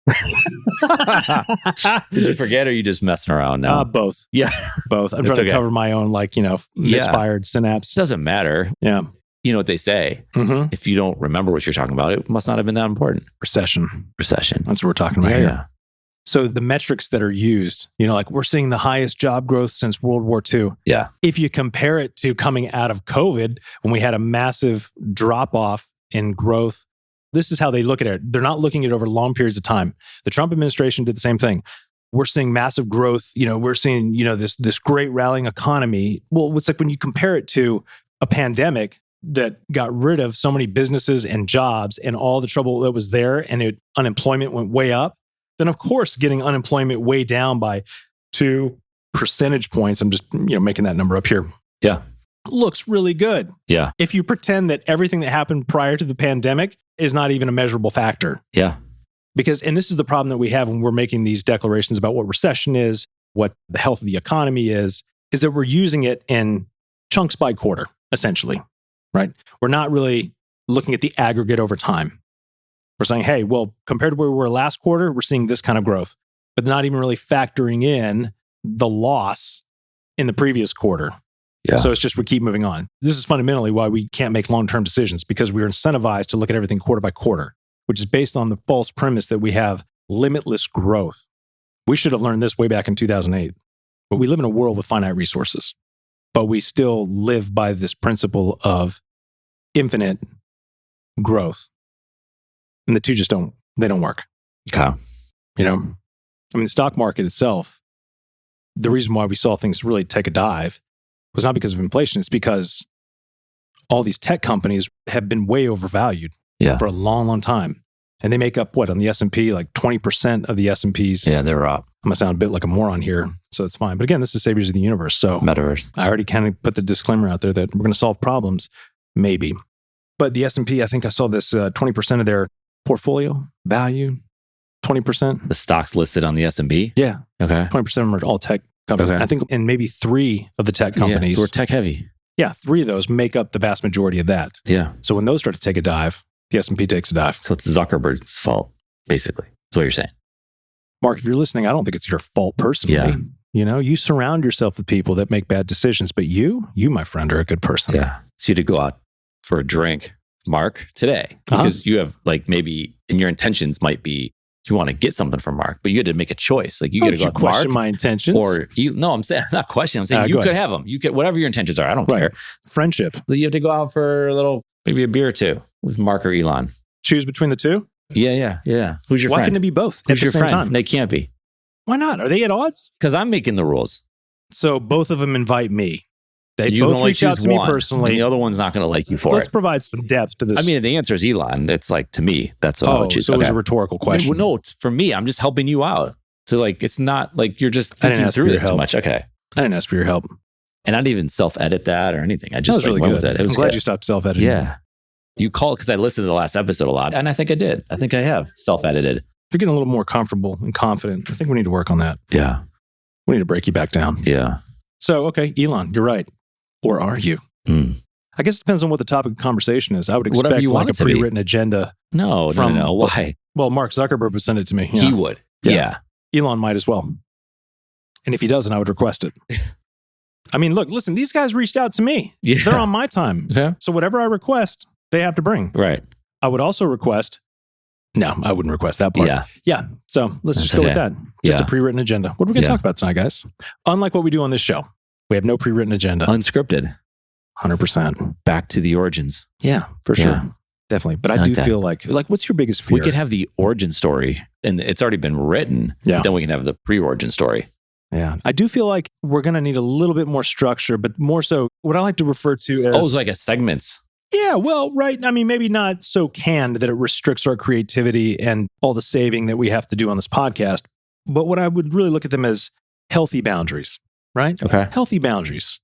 Did you forget or are you just messing around now? Both. Yeah. Both. I'm trying to cover my own, misfired synapse. Doesn't matter. Yeah. You know what they say? If you don't remember what you're talking about, it must not have been that important. Recession. That's what we're talking about here. Yeah. So the metrics that are used, we're seeing the highest job growth since World War II. Yeah. If you compare it to coming out of COVID, when we had a massive drop off in growth, this is how they look at it. They're not looking at it over long periods of time. The Trump administration did the same thing. We're seeing massive growth. We're seeing, this great rallying economy. Well, it's like when you compare it to a pandemic that got rid of so many businesses and jobs and all the trouble that was there, and unemployment went way up. Then of course, getting unemployment way down by 2 percentage points, I'm just making that number up here. Yeah. Looks really good. Yeah. If you pretend that everything that happened prior to the pandemic is not even a measurable factor. Yeah. And this is the problem that we have when we're making these declarations about what recession is, what the health of the economy is that we're using it in chunks by quarter, essentially, right? We're not really looking at the aggregate over time. We're saying, hey, well, compared to where we were last quarter, we're seeing this kind of growth, but not even really factoring in the loss in the previous quarter. Yeah. So it's just we keep moving on. This is fundamentally why we can't make long-term decisions, because we're incentivized to look at everything quarter by quarter, which is based on the false premise that we have limitless growth. We should have learned this way back in 2008. But we live in a world with finite resources, but we still live by this principle of infinite growth. And the two just don't work. Okay. The stock market itself, the reason why we saw things really take a dive was not because of inflation. It's because all these tech companies have been way overvalued for a long, long time. And they make up on the S&P, like 20% of the S&Ps. Yeah, they're up. I'm going to sound a bit like a moron here, so it's fine. But again, this is Saviors of the Universe. So Metaverse. I already kind of put the disclaimer out there that we're going to solve problems, maybe. But the S&P, I think I saw this 20% of their portfolio value, 20%. The stocks listed on the S&P? Yeah. Okay. 20% of them are all tech companies. Okay. I think, and maybe 3 of the tech companies. Yeah, so we're tech heavy. Yeah, 3 of those make up the vast majority of that. Yeah. So when those start to take a dive, the S&P takes a dive. So it's Zuckerberg's fault, basically. That's what you're saying. Mark, if you're listening, I don't think it's your fault personally. Yeah. You surround yourself with people that make bad decisions, but you, my friend, are a good person. Yeah. So you to go out for a drink, Mark, today, because you have maybe, and your intentions might be, you want to get something from Mark, but you had to make a choice. Like you got to go with question Mark, my intentions. No, I'm saying, not question. I'm saying you could have them. You could, whatever your intentions are. I don't care. Friendship. You have to go out for a little, maybe a beer or two with Mark or Elon. Choose between the two? Yeah. Who's your friend? Why can't it be both Who's at your the same friend? time? They can't be. Why not? Are they at odds? Because I'm making the rules. So both of them invite me. They you both can reach out to me personally. And the other one's not going to like you for Let's provide some depth to this. I mean, the answer is Elon. It's to me, that's what I would choose. So it was a rhetorical question. No, it's for me. I'm just helping you out. So it's not like you're just thinking through this too much. Okay. I didn't ask for your help. And I didn't even self-edit that or anything. I just really went good. with it. I'm glad you stopped self-editing. Yeah. You called because I listened to the last episode a lot. And I think I did. I think I have self-edited. You're getting a little more comfortable and confident. I think we need to work on that. Yeah. We need to break you back down. Yeah. So, okay, Elon, you're right. Or are you? I guess it depends on what the topic of conversation is. I would expect a pre-written agenda. No. Why? Well, Mark Zuckerberg would send it to me. He would. Yeah. Elon might as well. And if he doesn't, I would request it. I mean, listen, these guys reached out to me. Yeah. They're on my time. Okay. So whatever I request, they have to bring. Right. I would also request. No, I wouldn't request that part. Yeah. So let's just go with that. Just a pre-written agenda. What are we going to talk about tonight, guys? Unlike what we do on this show, we have no pre-written agenda. Unscripted. 100%. Back to the origins. Yeah, for sure. Definitely. But I do feel like, what's your biggest fear? We could have the origin story, and it's already been written. Yeah. Then we can have the pre-origin story. Yeah. I do feel like we're going to need a little bit more structure, but more so what I like to refer to as... Oh, it's like a segments. Yeah, well, right. I mean, maybe not so canned that it restricts our creativity and all the saving that we have to do on this podcast. But what I would really look at them as healthy boundaries, right? Okay. Healthy boundaries.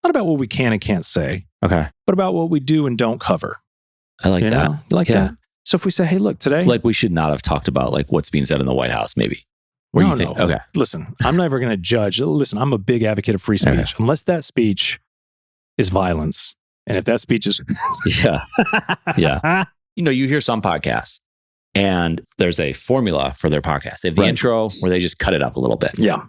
Not about what we can and can't say, Okay. but about what we do and don't cover. I like that. You like that? So if we say, hey, look, today... Like we should not have talked about like what's being said in the White House, maybe. Where you think, okay. Listen, I'm never going to judge. Listen, I'm a big advocate of free speech. Okay. Unless that speech is violence. And if that speech is... Yeah. You hear some podcasts and there's a formula for their podcast. They have the intro where they just cut it up a little bit. Yeah.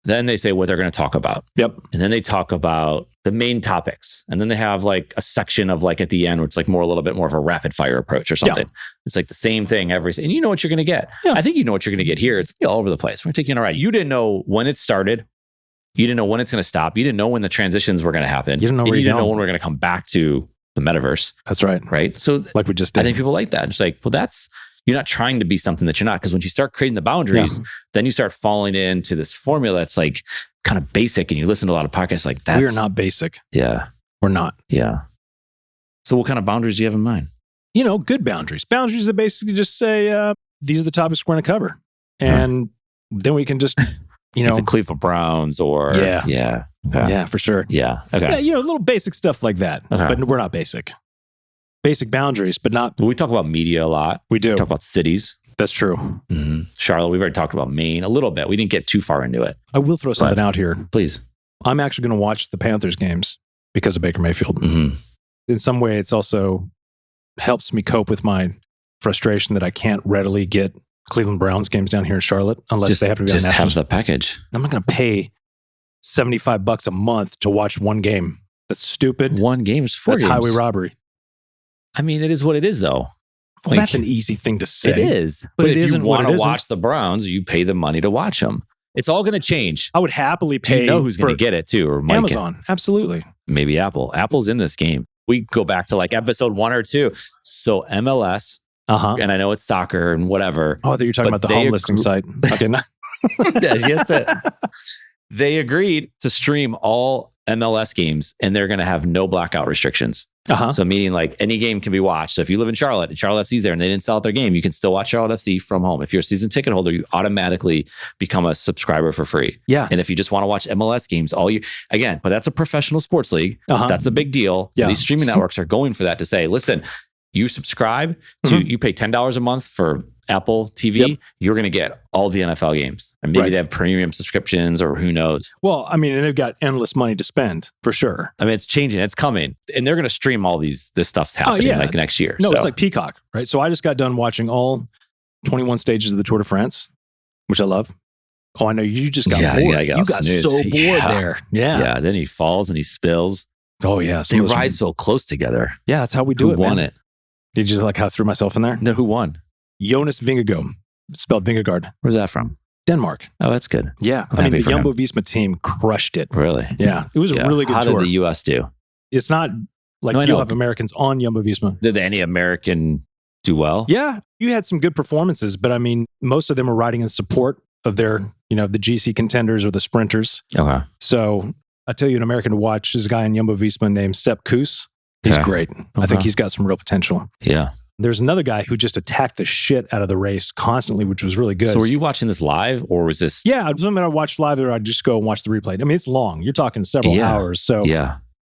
Then they say what they're going to talk about. Yep. And then they talk about the main topics. And then they have like a section of like at the end where it's like a little bit more of a rapid fire approach or something. Yeah. It's like the same thing and you know what you're going to get. Yeah. I think you know what you're going to get here. It's all over the place. We're going to take you on a ride. You didn't know when it started. You didn't know when it's going to stop. You didn't know when the transitions were going to happen. You didn't know you didn't know when we're going to come back to the metaverse. That's right. Right. So like we just did. I think people like that. It's like, well, you're not trying to be something that you're not. Because when you start creating the boundaries, then you start falling into this formula that's like kind of basic. And you listen to a lot of podcasts like that. We are not basic. Yeah. We're not. Yeah. So what kind of boundaries do you have in mind? Good boundaries. Boundaries that basically just say, these are the topics we're going to cover. And then we can just, like the Cleveland Browns or... Yeah. Yeah. Okay. Yeah, for sure. Yeah. Okay. Yeah, little basic stuff like that. Okay. But we're not basic. Basic boundaries, but not... We talk about media a lot. We do. We talk about cities. That's true. Mm-hmm. Charlotte, we've already talked about Maine a little bit. We didn't get too far into it. I will throw something out here. Please. I'm actually going to watch the Panthers games because of Baker Mayfield. Mm-hmm. In some way, it's also helps me cope with my frustration that I can't readily get Cleveland Browns games down here in Charlotte unless they happen to be on national. Just have the package. I'm not going to pay $75 a month to watch one game. That's stupid. One game is 4 games. That's highway robbery. I mean, it is what it is, though. Well, that's an easy thing to say. It is. But if you want to watch the Browns, you pay the money to watch them. It's all going to change. I would happily pay. You know who's going to get it, too. Or Amazon. Absolutely. Maybe Apple. Apple's in this game. We go back to like episode 1 or 2. So MLS, and I know it's soccer and whatever. Oh, I thought you were talking about the home listing site. Okay, no. That's it. They agreed to stream all MLS games and they're going to have no blackout restrictions. So meaning like any game can be watched. So if you live in Charlotte and Charlotte FC's there and they didn't sell out their game, you can still watch Charlotte FC from home. If you're a season ticket holder, you automatically become a subscriber for free. Yeah. And if you just want to watch MLS games but that's a professional sports league. That's a big deal. So these streaming networks are going for that to say, listen, you subscribe to, you pay $10 a month for Apple TV, you're going to get all the NFL games. And maybe they have premium subscriptions or who knows. Well, I mean, and they've got endless money to spend for sure. I mean, it's changing. It's coming. And they're going to stream all this stuff's happening like next year. No, it's like Peacock, right? So I just got done watching all 21 stages of the Tour de France, which I love. Oh, I know you just got bored. You got so bored there. Yeah. Yeah. Then he falls and he spills. Oh, yeah. They ride so close together. Yeah, that's how we do it, Who won it? Did you like how I threw myself in there? No, who won? Jonas Vingegaard, spelled Vingegaard. Where's that from? Denmark. Oh, that's good. Yeah. I mean, the Jumbo-Visma team crushed it. Really? Yeah. It was a really good tour. How did the U.S. do? It's not like you'll have Americans on Jumbo-Visma. Did any American do well? Yeah. You had some good performances, but I mean, most of them are riding in support of their, the GC contenders or the sprinters. Okay. So I tell you, an American to watch is a guy in Jumbo-Visma named Sepp Kuss. He's great. I think he's got some real potential. Yeah. There's another guy who just attacked the shit out of the race constantly, which was really good. So were you watching this live or was this? Yeah, something I watched live or I'd just go and watch the replay. I mean, it's long. You're talking several hours. So,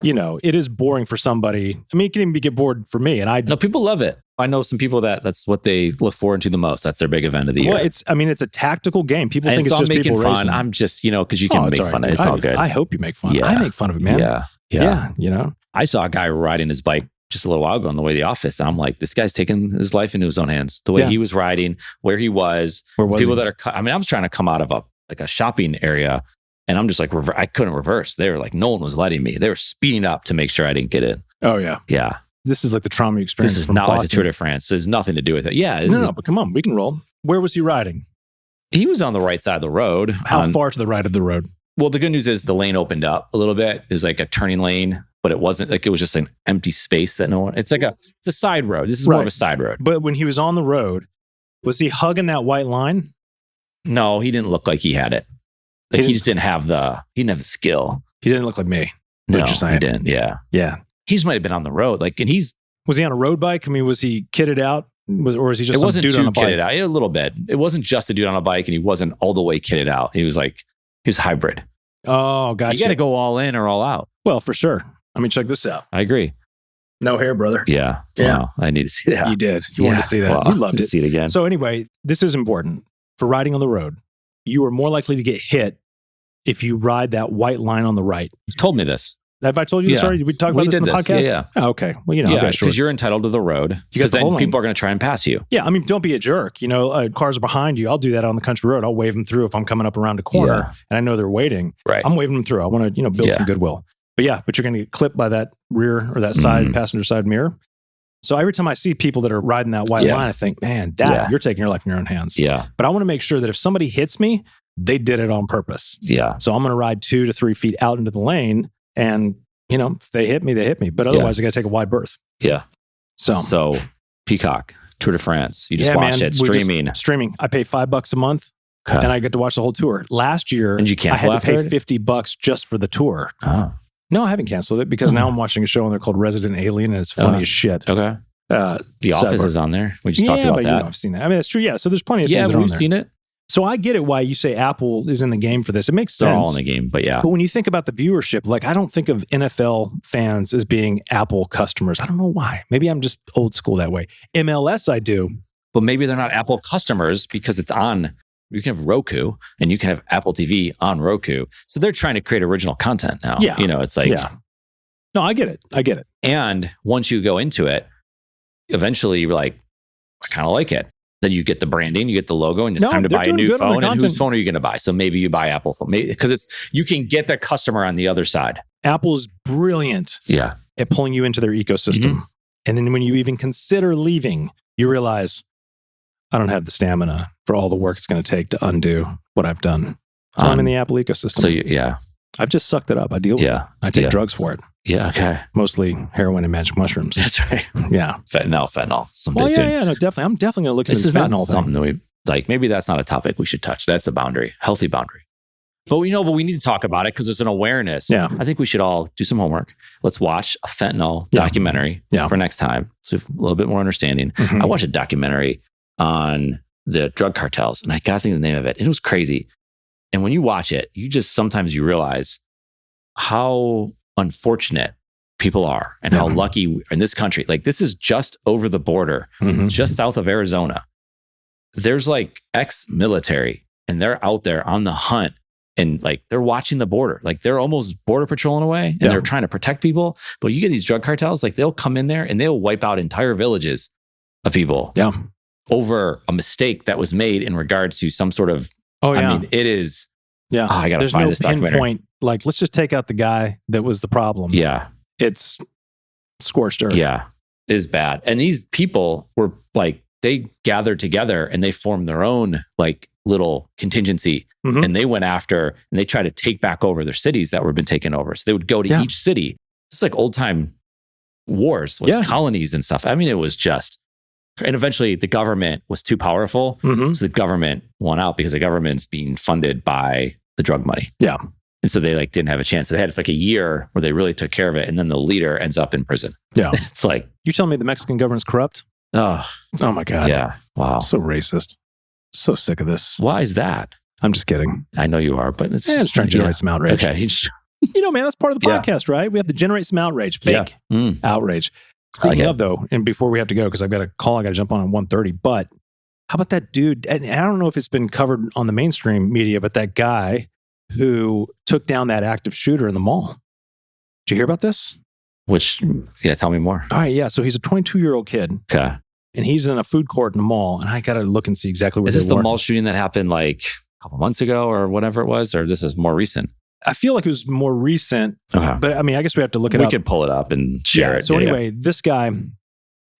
it is boring for somebody. I mean, it can even get bored for me. And No, people love it. I know some people that's what they look forward to the most. That's their big event of the year. Well, it's a tactical game. People think it's just making people fun. racing. I'm just, because you can make fun of it. It's all good. I hope you make fun. I make fun of it, man. Yeah. I saw a guy riding his bike just a little while ago on the way to the office. And I'm like, this guy's taking his life into his own hands. The way he was riding, where he was. Where was people he? that are, I was trying to come out of a shopping area and I'm just like, I couldn't reverse. They were like, no one was letting me. They were speeding up to make sure I didn't get it. Oh, yeah. Yeah. This is like the trauma experience. This is not like the Tour de France. There's nothing to do with it. Yeah. No, but come on, we can roll. Where was he riding? He was on the right side of the road. How far to the right of the road? Well, the good news is the lane opened up a little bit. It was like a turning lane, but it wasn't like, it was just an empty space that no one, it's a side road. This is more of a side road. But when he was on the road, was he hugging that white line? No, he didn't look like he had it. Like he just didn't have the skill. He didn't look like me. No, he didn't. Yeah. Yeah. He just might have been on the road. Like, and was he on a road bike? I mean, was he kitted out? Or is he just a dude on a bike? Kitted out. A little bit. It wasn't just a dude on a bike and he wasn't all the way kitted out. He was hybrid. Oh, gotcha. You got to go all in or all out. Well, for sure. I mean, check this out. I agree. No hair, brother. Yeah. Yeah. Wow. I need to see that. You did. You wanted to see that. Well, You loved to it. see it again. So anyway, this is important. For riding on the road, you are more likely to get hit if you ride that white line on the right. You told me this. Have I told you this already? Did we talk about this in the podcast? Yeah. Oh, okay. Well, you know, yeah, because you're entitled to the road. Because the then whole people are going to try and pass you. Yeah, I mean, don't be a jerk. You know, cars are behind you. I'll do that on the country road. I'll wave them through if I'm coming up around a corner and I know they're waiting. Right. I'm waving them through. I want to, build some goodwill. But you're going to get clipped by that rear or that side passenger side mirror. So every time I see people that are riding that white line, I think, man, you're taking your life in your own hands. Yeah. But I want to make sure that if somebody hits me, they did it on purpose. Yeah. So I'm going to ride 2 to 3 feet out into the lane, and if they hit me, they hit me. But otherwise, I got to take a wide berth. Yeah. So Peacock, Tour de France, you just watch it streaming. I pay $5 a month, and I get to watch the whole tour. Last year, and you I had to pay it? $50 just for the tour. Oh. No, I haven't canceled it because now I'm watching a show and they're called Resident Alien, and it's funny as shit. Okay. The Office is on there. We just talked about that. I've seen that. I mean, that's true. Yeah. So there's plenty of things that are on there. We've seen it. So I get it why you say Apple is in the game for this. It makes sense. They're all in the game, but yeah. But when you think about the viewership, like I don't think of NFL fans as being Apple customers. I don't know why. Maybe I'm just old school that way. MLS, I do. But maybe they're not Apple customers because it's on. You can have Roku and you can have Apple TV on Roku. So they're trying to create original content now. Yeah. It's like. Yeah. No, I get it. And once you go into it, eventually you're like, I kind of like it. Then you get the branding, you get the logo, and it's time to buy a new phone. And whose phone are you going to buy? So maybe you buy Apple phone, because you can get the customer on the other side. Apple's brilliant at pulling you into their ecosystem. And then when you even consider leaving, you realize, I don't have the stamina for all the work it's going to take to undo what I've done. So I'm in the Apple ecosystem. So I've just sucked it up. I deal with it. I take drugs for it. Yeah, okay. Mostly heroin and magic mushrooms. That's right. Yeah. Fentanyl. No, definitely. I'm definitely going to look into this fentanyl thing. Something that maybe that's not a topic we should touch. That's a boundary, healthy boundary. But we need to talk about it because there's an awareness. Yeah. I think we should all do some homework. Let's watch a fentanyl documentary for next time. So we have a little bit more understanding. I watched a documentary on the drug cartels and I got to think of the name of it. It was crazy. And when you watch it, sometimes you realize how unfortunate people are and how lucky in this country. Like this is just over the border, just south of Arizona. There's like ex-military and they're out there on the hunt and like they're watching the border. Like they're almost border patrolling away and they're trying to protect people. But you get these drug cartels, like they'll come in there and they'll wipe out entire villages of people over a mistake that was made in regards to some sort of, I mean, it is. Yeah. I got to find this documentary. There's no pinpoint. Like, let's just take out the guy that was the problem. Yeah. It's scorched earth. Yeah. It is bad. And these people were like, they gathered together and they formed their own like little contingency. And they went after and they tried to take back over their cities that were been taken over. So they would go to each city. It's like old time wars with colonies and stuff. I mean, it was just, and eventually the government was too powerful. So the government won out because the government's being funded by the drug money. Yeah. And so they like didn't have a chance. So they had like a year where they really took care of it. And then the leader ends up in prison. Yeah. It's like, you telling me the Mexican government's corrupt? Oh my God. Yeah. Wow. So racist. So sick of this. Why is that? I'm just kidding. I know you are, but it's just trying to generate some outrage. Okay. Man, that's part of the podcast, right? We have to generate some outrage, fake outrage. Speaking of though, and before we have to go, because I've got a call I got to jump on 1:30, but how about that dude? And I don't know if it's been covered on the mainstream media, but that guy who took down that active shooter in the mall. Did you hear about this? Tell me more. All right, yeah. So he's a 22-year-old kid. Okay. And he's in a food court in the mall, and I got to look and see exactly where Is this the mall shooting that happened like a couple months ago or whatever it was, or this is more recent? I feel like it was more recent, but I mean, I guess we have to look it up. We could pull it up and share it. So anyway, this guy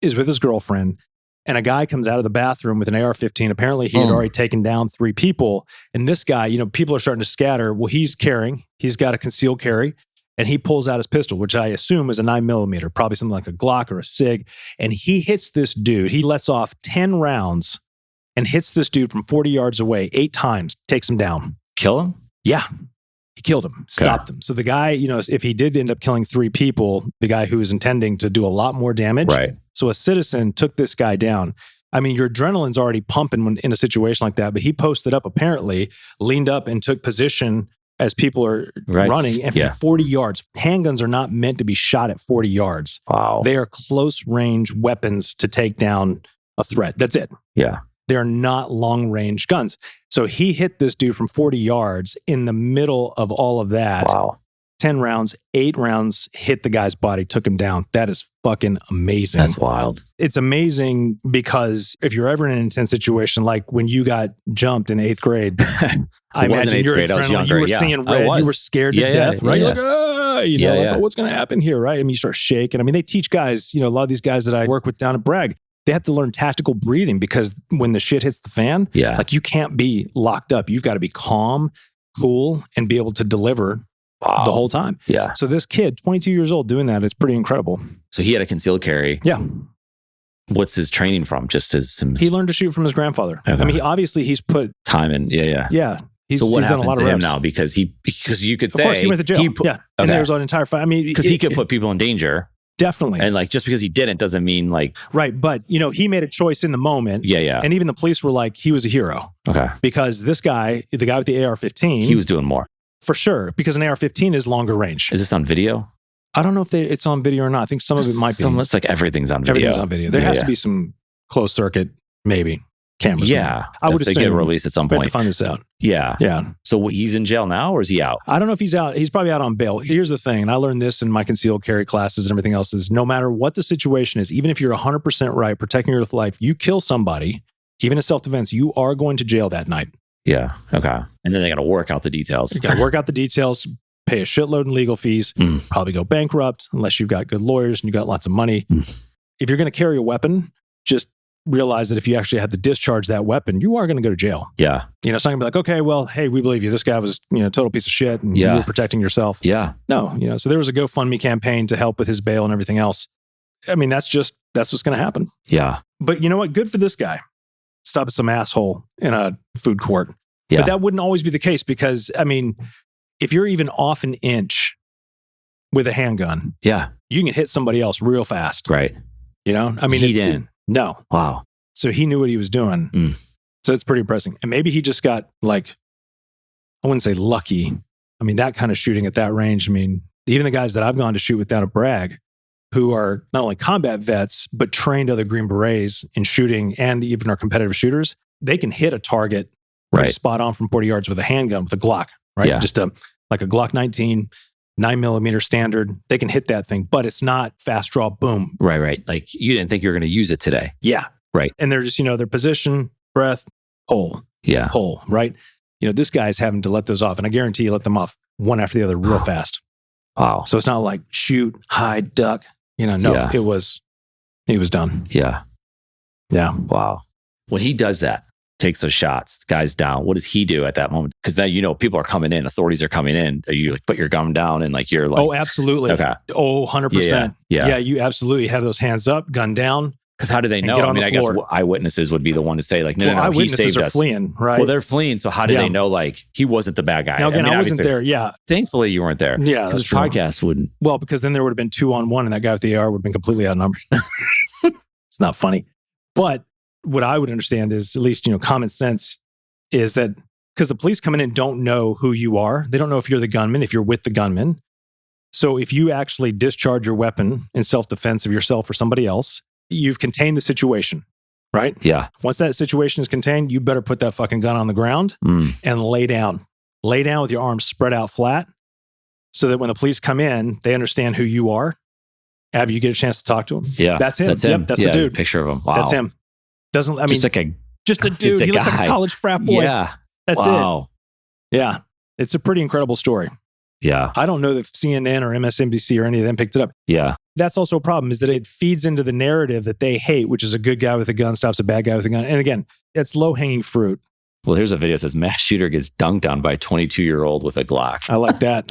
is with his girlfriend and a guy comes out of the bathroom with an AR-15. Apparently he had already taken down 3 people. And this guy, people are starting to scatter. Well, he's got a concealed carry and he pulls out his pistol, which I assume is a 9mm, probably something like a Glock or a SIG. And he hits this dude. He lets off 10 rounds and hits this dude from 40 yards away 8 times, takes him down. Kill him? Yeah. He killed him, stopped him. So the guy, if he did end up killing 3 people, the guy who was intending to do a lot more damage. Right. So a citizen took this guy down. I mean, your adrenaline's already pumping when in a situation like that, but he posted up, apparently, leaned up and took position as people are running. And from 40 yards, handguns are not meant to be shot at 40 yards. Wow. They are close range weapons to take down a threat. That's it. Yeah. They're not long range guns. So he hit this dude from 40 yards in the middle of all of that. Wow. 10 rounds, 8 rounds hit the guy's body, took him down. That is fucking amazing. That's wild. It's amazing because if you're ever in an intense situation, like when you got jumped in 8th grade, I imagine your adrenaline, you were seeing red, you were scared to death, right? You're like, oh, what's going to happen here, right? I mean, you start shaking. I mean, they teach guys, a lot of these guys that I work with down at Bragg, they have to learn tactical breathing because when the shit hits the fan, like you can't be locked up. You've got to be calm, cool, and be able to deliver the whole time. Yeah. So this kid, 22 years old, doing that is pretty incredible. So he had a concealed carry. Yeah. What's his training from? Just his... He learned to shoot from his grandfather. Okay. I mean, he's put... time in. Yeah. Yeah. So what he's happens done a lot to of him reps. now? Because you could say... Of course, he went to jail. And there's an entire fight. I mean... Because he could put people in danger. Definitely. And like, just because he didn't doesn't mean like... Right. But, he made a choice in the moment. Yeah. And even the police were like, he was a hero. Okay. Because this guy, the guy with the AR-15... He was doing more. For sure. Because an AR-15 is longer range. Is this on video? I don't know if it's on video or not. I think some of it might be. Almost like everything's on video. Everything's on video. There has to be some closed circuit, maybe, cameras. Yeah. I would assume they get released at some point. We have to find this out. Yeah. Yeah. So he's in jail now or is he out? I don't know if he's out. He's probably out on bail. Here's the thing, and I learned this in my concealed carry classes and everything else, is no matter what the situation is, even if you're 100% right, protecting your life, you kill somebody, even in self-defense, you are going to jail that night. Yeah. Okay. And then they got to work out the details. You got to work out the details, pay a shitload in legal fees, probably go bankrupt unless you've got good lawyers and you got lots of money. If you're going to carry a weapon, just realize that if you actually had to discharge that weapon, you are going to go to jail. Yeah. It's not going to be like, okay, well, hey, we believe you. This guy was, a total piece of shit and you were protecting yourself. Yeah. No, so there was a GoFundMe campaign to help with his bail and everything else. I mean, that's what's going to happen. Yeah. But you know what? Good for this guy. Stop some asshole in a food court. Yeah. But that wouldn't always be the case because, I mean, if you're even off an inch with a handgun, you can hit somebody else real fast. Right. I mean, he didn't. No. Wow. So he knew what he was doing. So it's pretty impressive. And maybe he just got I wouldn't say lucky. I mean, that kind of shooting at that range. I mean, even the guys that I've gone to shoot with down at Bragg, who are not only combat vets, but trained other Green Berets in shooting and even are competitive shooters, they can hit a target spot on from 40 yards with a handgun, with a Glock, right? Yeah. Just like a Glock 19, 9mm standard. They can hit that thing, but it's not fast draw, boom. Right. Like you didn't think you were going to use it today. Yeah. Right. And they're just, their position, breath, pull. Yeah. Pull, right? This guy's having to let those off. And I guarantee you let them off one after the other real fast. Wow. So it's not like shoot, hide, duck. He was done. Yeah. Yeah. Wow. When he does that, takes those shots, guy's down, what does he do at that moment? Because now, people are coming in, authorities are coming in. Are you put your gun down and you're like... Oh, absolutely. Okay. Oh, 100%. Yeah. You absolutely have those hands up, gun down. Because how do they know? I mean, I guess eyewitnesses would be the one to say no, eyewitnesses he saved are us. Fleeing, right? Well, they're fleeing. So how do they know he wasn't the bad guy? Now, again, I wasn't there. Yeah. Thankfully, you weren't there. Yeah. Because the podcast wouldn't. Well, because then there would have been 2-on-1 and that guy with the AR would have been completely outnumbered. It's not funny. But what I would understand is, at least, common sense is that because the police coming in don't know who you are. They don't know if you're the gunman, if you're with the gunman. So if you actually discharge your weapon in self-defense of yourself or somebody else, you've contained the situation, right? Yeah. Once that situation is contained, you better put that fucking gun on the ground and lay down. Lay down with your arms spread out flat so that when the police come in, they understand who you are. Have you get a chance to talk to him? Yeah. That's him. Yep, that's the dude. Picture of him. Wow. That's him. Just a dude. He looks like a college frat boy. Yeah. That's it. Yeah. It's a pretty incredible story. Yeah. I don't know if CNN or MSNBC or any of them picked it up. Yeah. That's also a problem, is that it feeds into the narrative that they hate, which is a good guy with a gun stops a bad guy with a gun. And again, it's low-hanging fruit. Well, here's a video that says mass shooter gets dunked on by a 22-year-old with a Glock. I like that.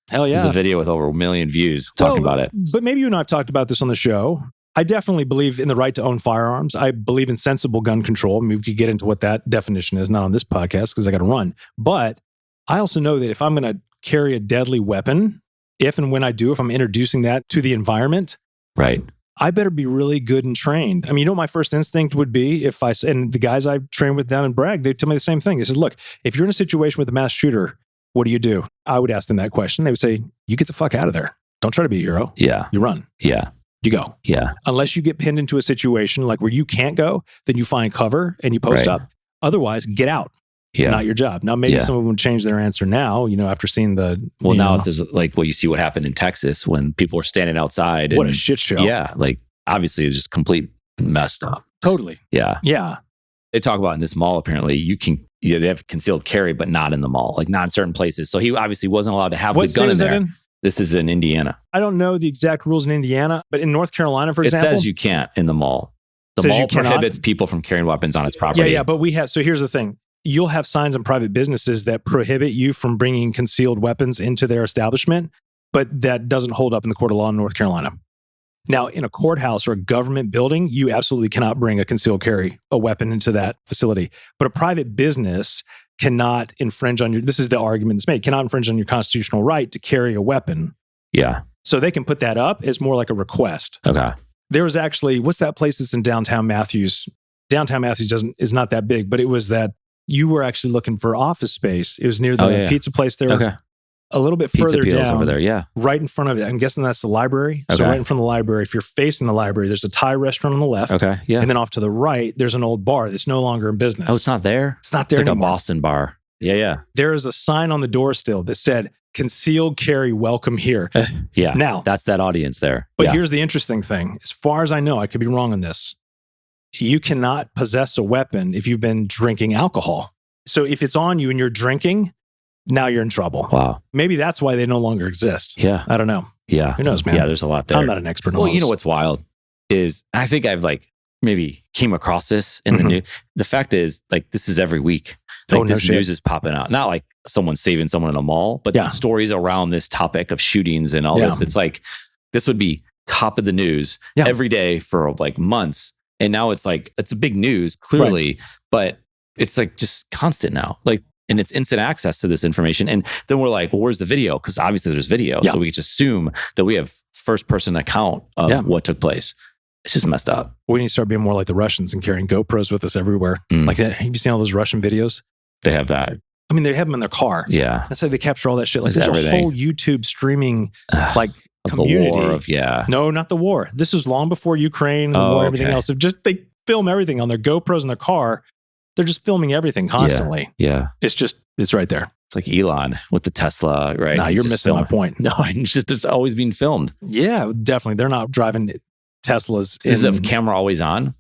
Hell yeah. There's a video with over 1 million views talking about it. But maybe you and I have talked about this on the show. I definitely believe in the right to own firearms. I believe in sensible gun control. I mean, we could get into what that definition is, not on this podcast because I got to run. But I also know that if I'm going to carry a deadly weapon, if and when I do, if I'm introducing that to the environment, right, I better be really good and trained. I mean, my first instinct would be and the guys I've trained with down in Bragg, they tell me the same thing. They said, look, if you're in a situation with a mass shooter, what do? I would ask them that question. They would say, you get the fuck out of there. Don't try to be a hero. Yeah. You run. Yeah. You go. Yeah. Unless you get pinned into a situation like where you can't go, then you find cover and you post up. Otherwise, get out. Yeah. Not your job. Now, maybe some of them would change their answer now, after seeing the... Well, now if there's you see what happened in Texas when people were standing outside. What a shit show. Yeah. Obviously, it's just complete messed up. Totally. Yeah. Yeah. They talk about in this mall, apparently, they have concealed carry, but not in the mall, not in certain places. So he obviously wasn't allowed to have the gun in there. This is in Indiana. I don't know the exact rules in Indiana, but in North Carolina, for example... It says you can't in the mall. The mall prohibits people from carrying weapons on its property. Yeah, but so here's the thing. You'll have signs in private businesses that prohibit you from bringing concealed weapons into their establishment, but that doesn't hold up in the court of law in North Carolina. Now, in a courthouse or a government building, you absolutely cannot bring a weapon into that facility. But a private business cannot infringe on this is the argument that's made, cannot infringe on your constitutional right to carry a weapon. Yeah. So they can put that up as more like a request. Okay. There was actually, what's that place that's in downtown Matthews? Downtown Matthews is not that big, but it was that you were actually looking for office space. It was near the pizza place there. Okay. A little bit further down. Over there, yeah. Right in front of it. I'm guessing that's the library. Okay. So right in front of the library, if you're facing the library, there's a Thai restaurant on the left. Okay, yeah. And then off to the right, there's an old bar that's no longer in business. Oh, it's not there? It's not there anymore. It's like anymore. a Boston bar. Yeah. There is a sign on the door still that said, concealed carry, welcome here. Yeah. Now, that's that audience there. But here's the interesting thing. As far as I know, I could be wrong on this. You cannot possess a weapon if you've been drinking alcohol. So if it's on you and you're drinking, now you're in trouble. Wow. Maybe that's why they no longer exist. Yeah. I don't know. Yeah. Who knows, man? Yeah, there's a lot there. I'm not an expert on Well, this. you know what's wild is I think I've maybe came across this in the news. The fact is, this is every week. This news is popping out. Not like someone saving someone in a mall, but the stories around this topic of shootings and all this. It's this would be top of the news every day for months. And now it's it's a big news, clearly, but it's just constant now. And it's instant access to this information. And then we're well, where's the video? Because obviously there's video. So we just assume that we have first person account of what took place. It's just messed up. We need to start being more like the Russians and carrying GoPros with us everywhere. Have you seen all those Russian videos? They have that. I mean, they have them in their car. Yeah. That's how they capture all that shit. There's everything. A whole YouTube streaming community. The war of, No, not the war. This was long before Ukraine and war, everything else. They film everything on their GoPros in their car. They're just filming everything constantly. Yeah. It's right there. It's like Elon with the Tesla, right? No, you're missing my point. No, it's always being filmed. Yeah, definitely. They're not driving Teslas. Is the camera always on?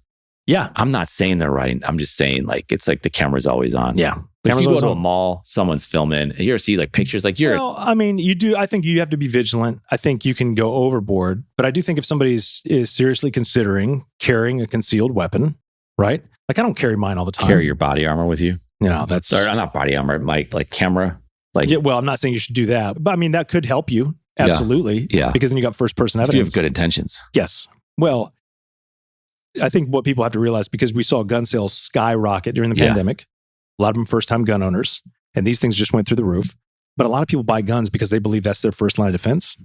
Yeah. I'm not saying they're right. I'm just saying it's the camera's always on. Yeah. If you go to a mall, someone's filming, and you ever see pictures Well, I mean, you do. I think you have to be vigilant. I think you can go overboard. But I do think if somebody is seriously considering carrying a concealed weapon, right? I don't carry mine all the time. Carry your body armor with you? No, that's... Sorry, not body armor, camera. Well, I'm not saying you should do that. But I mean, that could help you. Absolutely. Yeah. Because then you got first person evidence. If you have good intentions. Yes. Well, I think what people have to realize, because we saw gun sales skyrocket during the pandemic, a lot of them first-time gun owners, and these things just went through the roof. But a lot of people buy guns because they believe that's their first line of defense.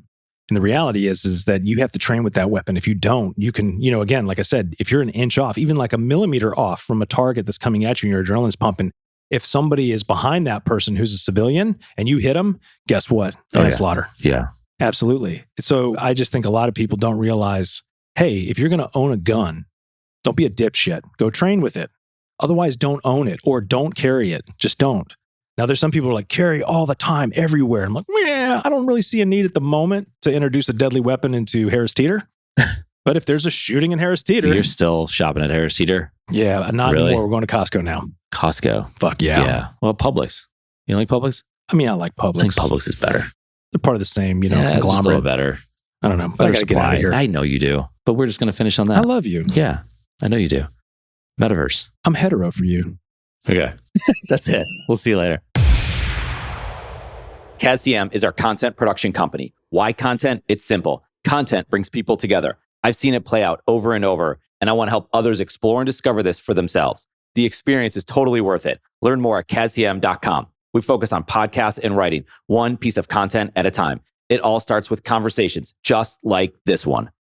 And the reality is that you have to train with that weapon. If you don't, you can, again, like I said, if you're an inch off, even a millimeter off from a target that's coming at you and your adrenaline's pumping, if somebody is behind that person who's a civilian and you hit them, guess what? Manslaughter. Yeah. Absolutely. So I just think a lot of people don't realize, hey, if you're going to own a gun, don't be a dipshit. Go train with it. Otherwise, don't own it or don't carry it. Just don't. Now, there's some people who are carry all the time, everywhere. I'm I don't really see a need at the moment to introduce a deadly weapon into Harris Teeter. But if there's a shooting in Harris Teeter... So you're still shopping at Harris Teeter? Yeah, not anymore. We're going to Costco now. Costco? Fuck yeah. Yeah. Well, Publix. You like Publix? I mean, I like Publix. I think Publix is better. They're part of the same, conglomerate. It's a little better. I don't know. But I got to get out of here. I know you do. But we're just going to finish on that. I love you. Yeah, I know you do. Metaverse. I'm hetero for you. Okay. That's it. We'll see you later. CASDM is our content production company. Why content? It's simple. Content brings people together. I've seen it play out over and over, and I want to help others explore and discover this for themselves. The experience is totally worth it. Learn more at CASDM.com. We focus on podcasts and writing, one piece of content at a time. It all starts with conversations, just like this one.